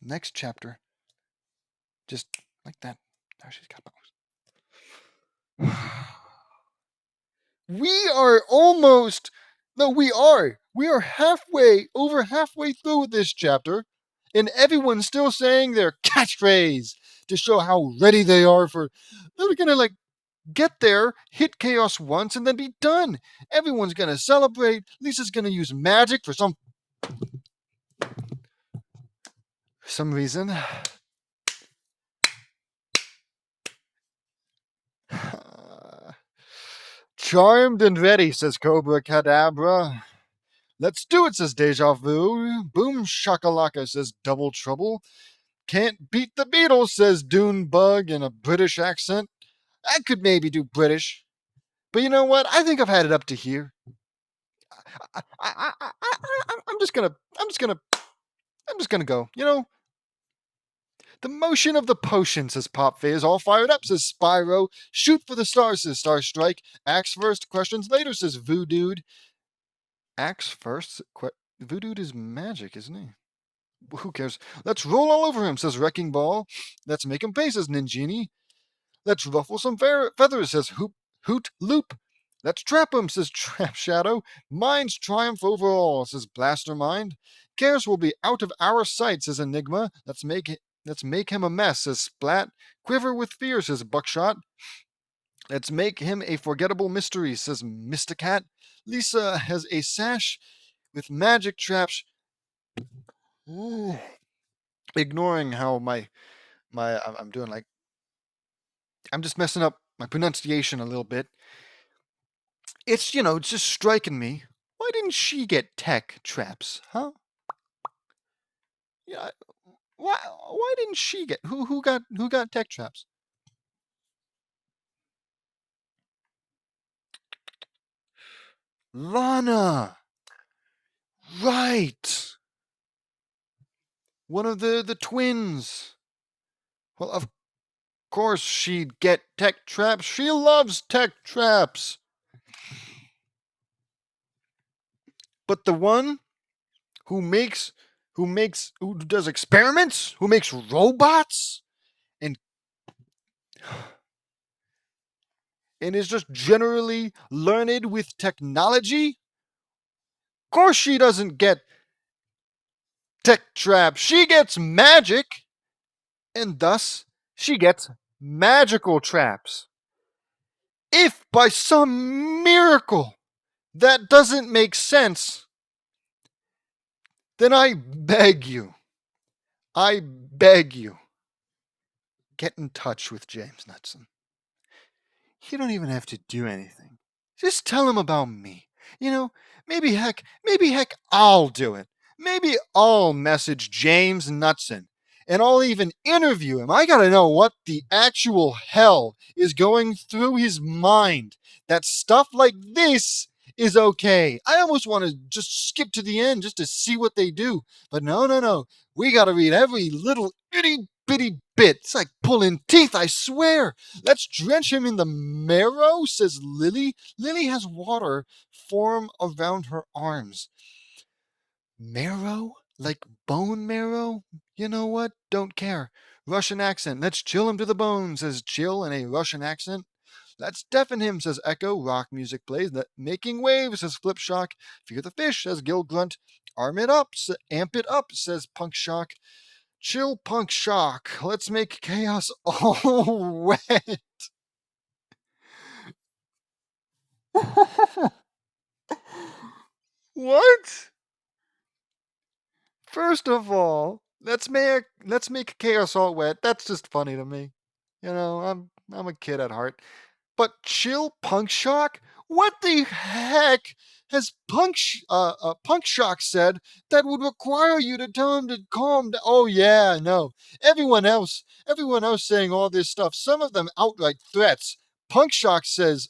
next chapter, just like that, now she's got powers. We are over halfway through this chapter, and everyone's still saying their catchphrase to show how ready they are they're gonna get there, hit Chaos once, and then be done. Everyone's gonna celebrate. Lisa's gonna use magic for some reason. Charmed and ready, says Cobra Cadabra. Let's do it, says Deja Vu. Boom Shakalaka, says Double Trouble. Can't beat the Beatles, says Dune Bug in a British accent. I could maybe do British, but you know what? I think I've had it up to here. I'm just gonna go. The motion of the potion, says Popface. All fired up, says Spyro. Shoot for the stars, says Starstrike. Axe first, questions later, says Voodooed. Axe first? Voodooed is magic, isn't he? Who cares? Let's roll all over him, says Wrecking Ball. Let's make him pay, says Ninjini. Let's ruffle some feathers, says Hoot Loop. Let's trap him, says Trap Shadow. Mind's triumph over all, says Blaster Mind. Chaos will be out of our sight, says Enigma. Let's make Let's make him a mess, says Splat. Quiver with fear, says Buckshot. Let's make him a forgettable mystery, says Mysticat. Lisa has a sash with magic traps. Ooh. Ignoring how I'm doing like I'm just messing up my pronunciation a little bit. It's just striking me. Why didn't she get tech traps, huh? Yeah, why didn't she get who got tech traps? Lana, right? One of the twins. Well, of course she'd get tech traps. She loves tech traps. But the one who does experiments, who makes robots, and and is just generally learned with technology. Of course she doesn't get tech traps. She gets magic, and thus she gets magical traps. If by some miracle that doesn't make sense, then I beg you, get in touch with James Knudsen. You don't even have to do anything. Just tell him about me. You know, maybe heck, I'll do it. Maybe I'll message James Knudsen and I'll even interview him. I gotta know what the actual hell is going through his mind that stuff like this is okay. I almost want to just skip to the end just to see what they do. But no, no, no. We gotta read every little itty bitty bit. It's like pulling teeth, I swear. Let's drench him in the marrow, says Lily. Lily has water form around her arms. Marrow? Like bone marrow? You know what? Don't care. Russian accent. Let's chill him to the bone, says Chill in a Russian accent. Let's deafen him, says Echo. Rock music plays. Making waves, says Flipshock. Fear the fish, says Gill Grunt. Amp it up, says Punk Shock. Chill Punk Shock. Let's make chaos all wet. What? First of all, let's make chaos all wet. That's just funny to me. I'm a kid at heart. But chill Punk Shock? What the heck has Punk Shock said that would require you to tell him to calm down? Oh yeah, no. Everyone else saying all this stuff. Some of them outright threats. Punk Shock says,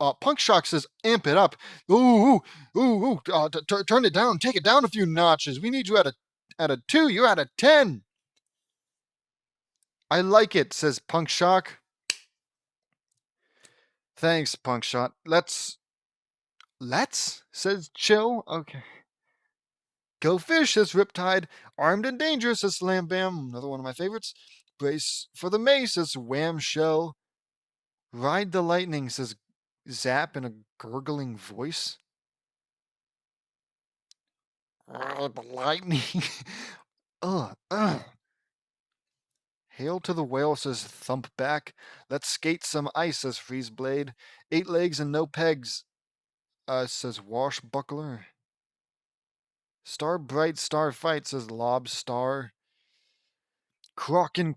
amp it up. Ooh, ooh, ooh, turn it down. Take it down a few notches. We need you at a 2. You're at a 10. I like it, says Punk Shock. Thanks, Punk Shock. Let's, says Chill. Okay. Go fish, says Riptide. Armed and dangerous, says Slam Bam. Another one of my favorites. Brace for the mace, says Wham Shell. Ride the lightning, says Zap in a gurgling voice. Ride the lightning. Ugh. Hail to the whale, says Thumpback. Let's skate some ice, says Freezeblade. 8 legs and no pegs, says Washbuckler. Star Bright Star Fight, says Lobstar. Croc and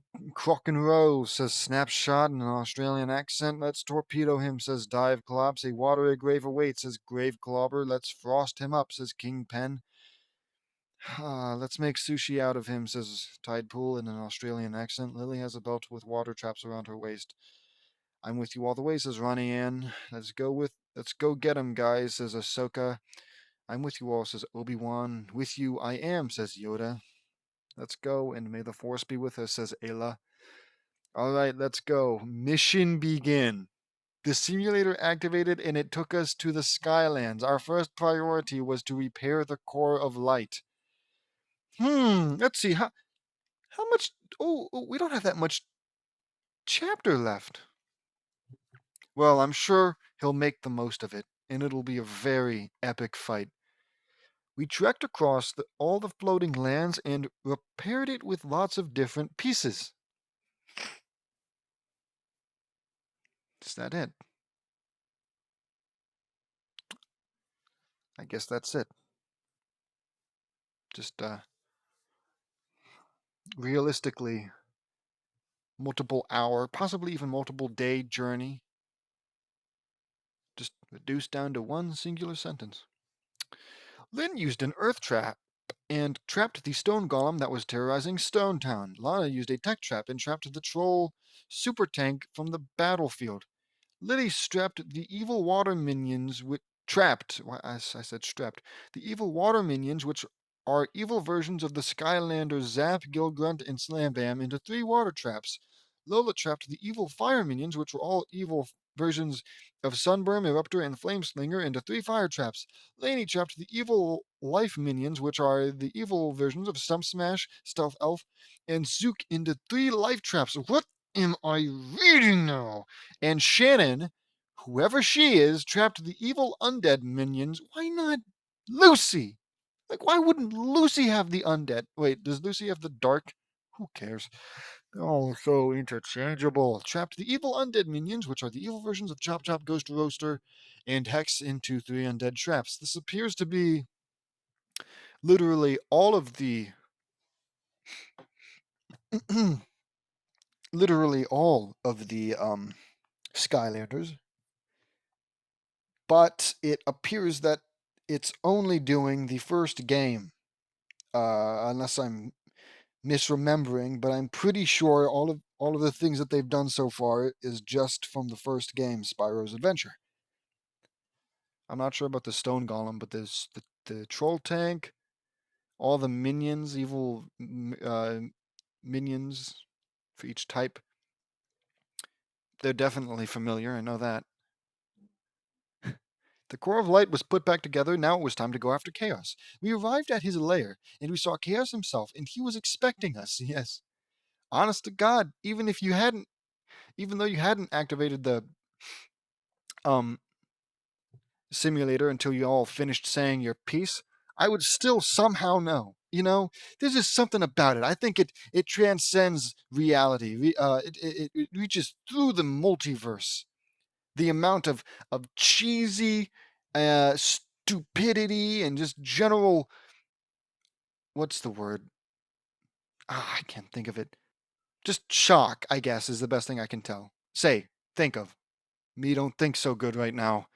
Row, says Snapshot in an Australian accent. Let's torpedo him, says Dive Clops. A watery grave awaits, says Grave Clobber. Let's frost him up, says Kingpen. Let's make sushi out of him, says Tidepool in an Australian accent. Lily has a belt with water traps around her waist. I'm with you all the way, says Ronnie Ann. Let's go get him, guys, says Ahsoka. I'm with you all, says Obi-Wan. With you I am, says Yoda. Let's go, and may the force be with us, says Ayla. All right, let's go. Mission begin. The simulator activated and it took us to the Skylands. Our first priority was to repair the core of light. Let's see. How much? Oh, we don't have that much chapter left. Well, I'm sure he'll make the most of it, and it'll be a very epic fight. We trekked across all the floating lands and repaired it with lots of different pieces. Is that it? I guess that's it. Just realistically, multiple hour, possibly even multiple day journey, just reduced down to one singular sentence. Lynn used an earth trap and trapped the stone golem that was terrorizing Stone Town. Lana used a tech trap and trapped the troll super tank from the battlefield. Lily strapped the evil water minions which trapped. I said strapped. The evil water minions, which are evil versions of the Skylanders Zap, Gilgrunt, and Slam Bam, into 3 water traps. Lola trapped the evil fire minions, which were all evil versions of Sunburn, Eruptor, and Flameslinger, into 3 fire traps. Lainey trapped the evil life minions, which are the evil versions of Stump Smash, Stealth Elf, and Zook, into 3 life traps. What am I reading now? And Shannon, whoever she is, trapped the evil undead minions. Why not Lucy? Like, why wouldn't Lucy have the undead? Wait, does Lucy have the dark? Who cares? They're all so interchangeable. Trapped the evil undead minions, which are the evil versions of Chop Chop, Ghost Roaster, and Hex, into 3 undead traps. This appears to be literally all of the literally all of the Skylanders, but it appears that it's only doing the first game, unless I'm misremembering. But I'm pretty sure all of the things that they've done so far is just from the first game, Spyro's Adventure. I'm not sure about the stone golem, but there's the troll tank, all the minions, evil minions for each type. They're definitely familiar. I know that. The core of light was put back together. Now it was time to go after Kaos. We arrived at his lair, and we saw Kaos himself, and he was expecting us. Yes. Honest to God, even though you hadn't activated the um simulator until you all finished saying your piece, I would still somehow know. There's just something about it. I think it transcends reality. It reaches through the multiverse. The amount of cheesy stupidity and just general, what's the word? I can't think of it. Just shock, I guess, is the best thing I can think of. Me don't think so good right now.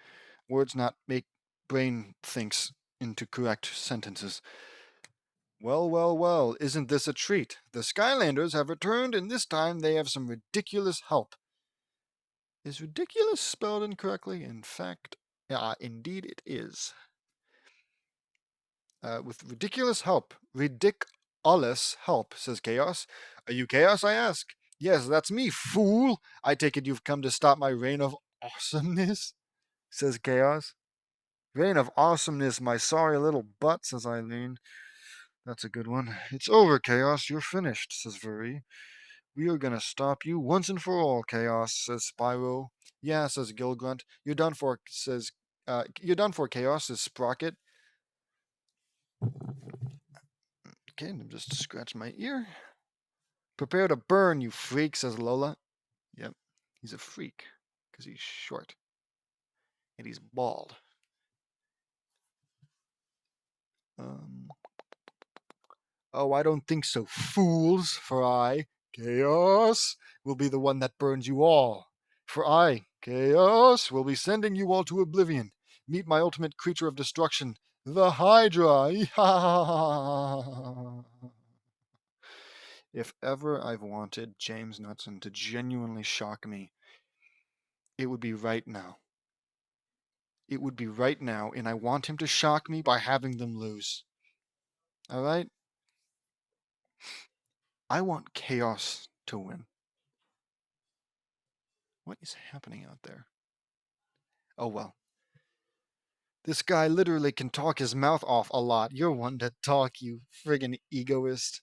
Words not make brain thinks into correct sentences. Well, well, well, isn't this a treat? The Skylanders have returned, and this time they have some ridiculous help. Is ridiculous spelled incorrectly? In fact, indeed it is. With ridiculous help. Ridiculous help, says Kaos. Are you Kaos, I ask? Yes, that's me, fool. I take it you've come to stop my reign of awesomeness, says Kaos. Reign of awesomeness, my sorry little butt, says Eileen. That's a good one. It's over, Kaos. You're finished, says Vuri. We are gonna stop you once and for all, Kaos, says Spyro. Yeah, says Gilgrunt. You're done for, Kaos, says Sprocket. Okay, just scratch my ear. Prepare to burn, you freak, says Lola. Yep, he's a freak, because he's short. And he's bald. Oh, I don't think so, fools, for I, Kaos, will be the one that burns you all. For I, Kaos, will be sending you all to oblivion. Meet my ultimate creature of destruction, the Hydra. If ever I've wanted James Knudsen to genuinely shock me, it would be right now. It would be right now, and I want him to shock me by having them lose. All right? I want Kaos to win. What is happening out there? Oh well. This guy literally can talk his mouth off a lot. You're one to talk, you friggin' egoist.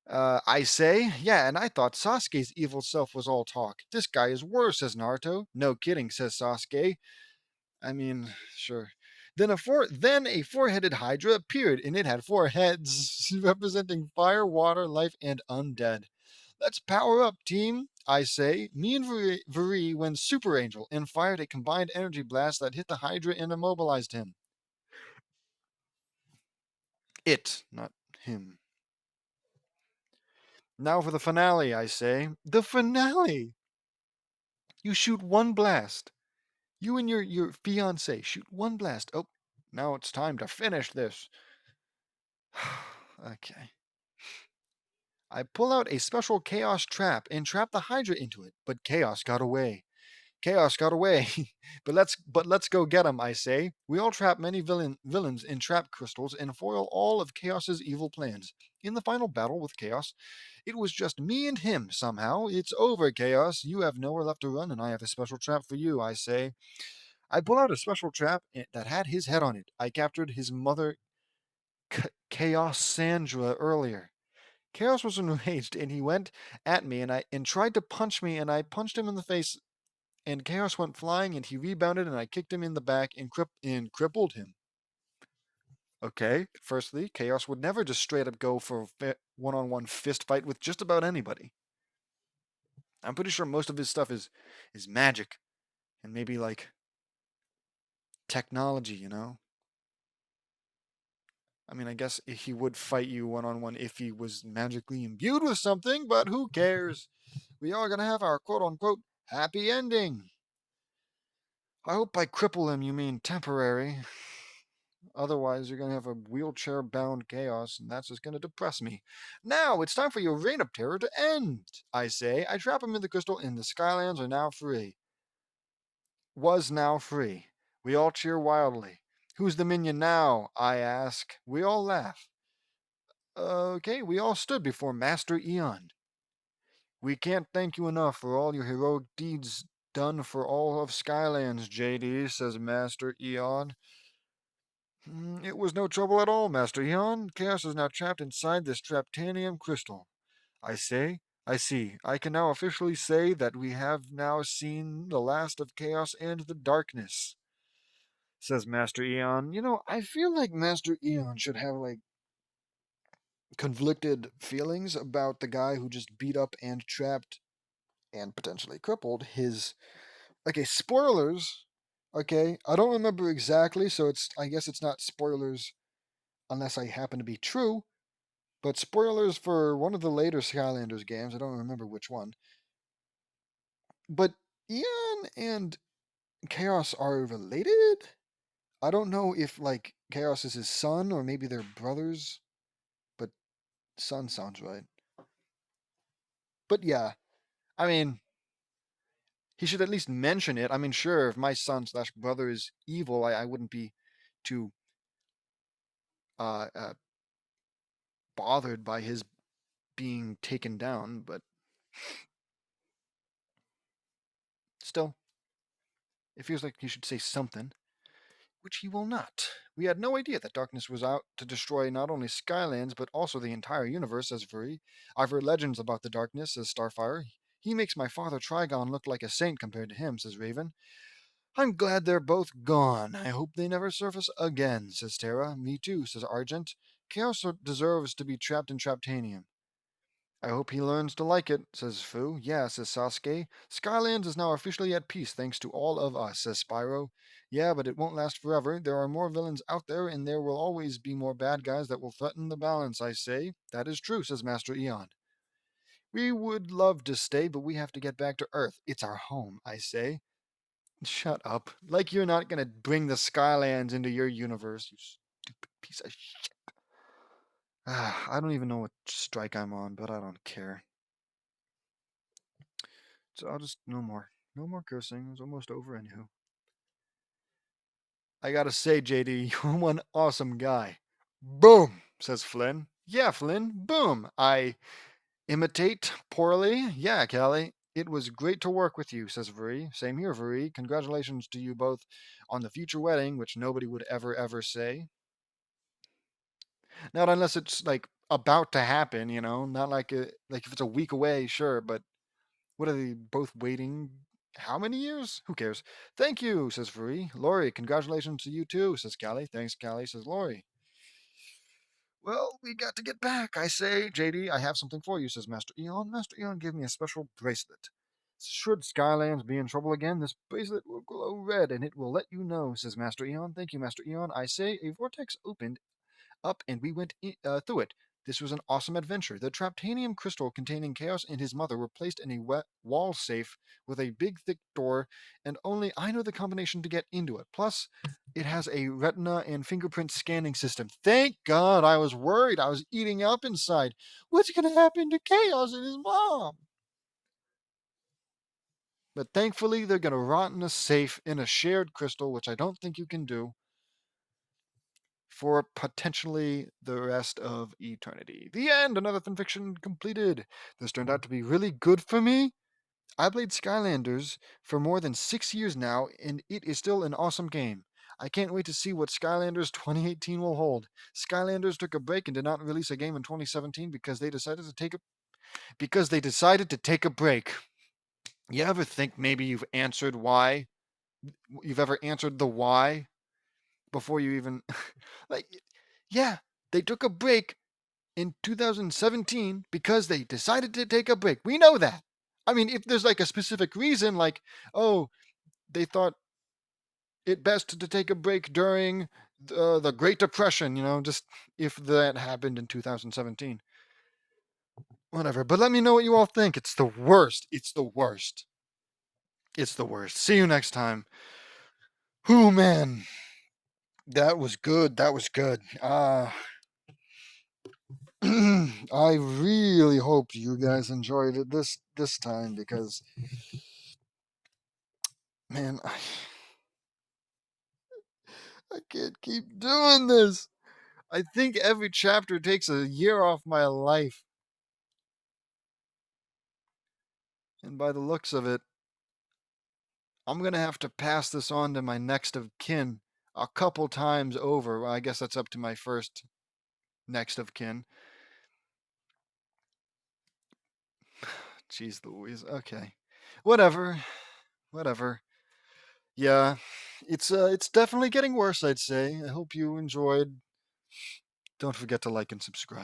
I say? Yeah, and I thought Sasuke's evil self was all talk. This guy is worse, says Naruto. No kidding, says Sasuke. I mean, sure. Then a four-headed Hydra appeared, and it had four heads, representing fire, water, life, and undead. Let's power up, team, I say. Me and Vuri went Super Angel and fired a combined energy blast that hit the Hydra and immobilized him. It, not him. Now for the finale, I say. The finale! You shoot one blast. You and your fiancé shoot one blast. Oh, now it's time to finish this. Okay. I pull out a special Chaos trap and trap the Hydra into it, but Chaos got away. Chaos got away. but let's go get him, I say. We all trap many villains in trap crystals and foil all of Chaos's evil plans. In the final battle with Chaos, it was just me and him somehow. It's over, Chaos. You have nowhere left to run, and I have a special trap for you, I say. I pull out a special trap that had his head on it. I captured his mother, Chaos Sandra, earlier. Chaos was enraged, and he went at me and tried to punch me, and I punched him in the face, and Chaos went flying, and he rebounded, and I kicked him in the back and crippled him. Okay, firstly, Chaos would never just straight up go for a one-on-one fist fight with just about anybody. I'm pretty sure most of his stuff is magic, and maybe like technology, you know? I mean, I guess he would fight you one-on-one if he was magically imbued with something, but who cares? We are gonna have our quote-unquote happy ending. I hope by cripple him you mean temporary. Otherwise, you're gonna have a wheelchair-bound Chaos, and that's just gonna depress me. Now, it's time for your reign of terror to end, I say. I trap him in the crystal, and the Skylands are now free. Was now free. We all cheer wildly. Who's the minion now? I ask. We all laugh. Okay, we all stood before Master Eon. We can't thank you enough for all your heroic deeds done for all of Skylands, JD, says Master Eon. It was no trouble at all, Master Eon. Chaos is now trapped inside this Traptanium crystal. I say, I see. I can now officially say that we have now seen the last of Chaos and the darkness, says Master Eon. You know, I feel like Master Eon should have, like, conflicted feelings about the guy who just beat up and trapped and potentially crippled his. Okay, spoilers. Okay, I don't remember exactly, so I guess it's not spoilers unless I happen to be true. But spoilers for one of the later Skylanders games. I don't remember which one. But Eon and Chaos are related. I don't know if like Chaos is his son or maybe they're brothers. But son sounds right. But yeah, I mean, he should at least mention it. I mean, sure, if my son/brother is evil, I wouldn't be too uh, uh, bothered by his being taken down, but still, it feels like he should say something, which he will not. We had no idea that darkness was out to destroy not only Skylands, but also the entire universe, says Vuri. I've heard legends about the darkness, says Starfire. He makes my father Trigon look like a saint compared to him, says Raven. I'm glad they're both gone. I hope they never surface again, says Terra. Me too, says Argent. Chaos deserves to be trapped in Traptanium. I hope he learns to like it, says Fu. Yeah, says Sasuke. Skylands is now officially at peace thanks to all of us, says Spyro. Yeah, but it won't last forever. There are more villains out there, and there will always be more bad guys that will threaten the balance, I say. That is true, says Master Eon. We would love to stay, but we have to get back to Earth. It's our home, I say. Shut up. Like you're not gonna bring the Skylands into your universe, you stupid piece of shit. I don't even know what strike I'm on, but I don't care. So I'll just no more. No more cursing. It was almost over anyhow. I gotta say, JD, you're one awesome guy. Boom, says Flynn. Yeah, Flynn, boom. I imitate poorly. Yeah, Callie. It was great to work with you, says Vuri. Same here, Vuri. Congratulations to you both on the future wedding, which nobody would ever say. Not unless it's like about to happen, you know. Not like like if it's a week away, sure. But what are they both waiting How many years? Who cares? Thank you, says Free. Lori, congratulations to you too, says Callie. Thanks, Callie, says Lori. Well, we got to get back, I say. JD, I have something for you, says Master Eon. Master Eon gave me a special bracelet. Should Skylands be in trouble again, this bracelet will glow red and it will let you know, says Master Eon. Thank you, Master Eon. I say a vortex opened up and we went through it. This was an awesome adventure. The Traptanium crystal containing Kaos and his mother were placed in a wall safe with a big thick door, and only I know the combination to get into it. Plus, it has a retina and fingerprint scanning system. Thank God, I was worried. I was eating up inside. What's going to happen to Kaos and his mom? But thankfully, they're going to rot in a safe in a shared crystal, which I don't think you can do, for potentially the rest of eternity. The end! Another fanfiction completed. This turned out to be really good for me. I played Skylanders for more than 6 years now, and it is still an awesome game. I can't wait to see what Skylanders 2018 will hold. Skylanders took a break and did not release a game in 2017 because they decided to take a break. You ever think maybe you've answered why? You've ever answered the why before you even like yeah, they took a break in 2017 because they decided to take a break. We know that. I mean, if there's like a specific reason, like, oh, they thought it best to take a break during the Great Depression, just if that happened in 2017. Whatever. But let me know what you all think. It's the worst. It's the worst. It's the worst. See you next time. Whew, man. That was good. That was good. I really hope you guys enjoyed it this time because, man, I can't keep doing this. I think every chapter takes a year off my life. And by the looks of it, I'm going to have to pass this on to my next of kin a couple times over. Well, I guess that's up to my first next of kin. Jeez Louise. Okay. Whatever. Whatever. Yeah. It's definitely getting worse, I'd say. I hope you enjoyed. Don't forget to like and subscribe.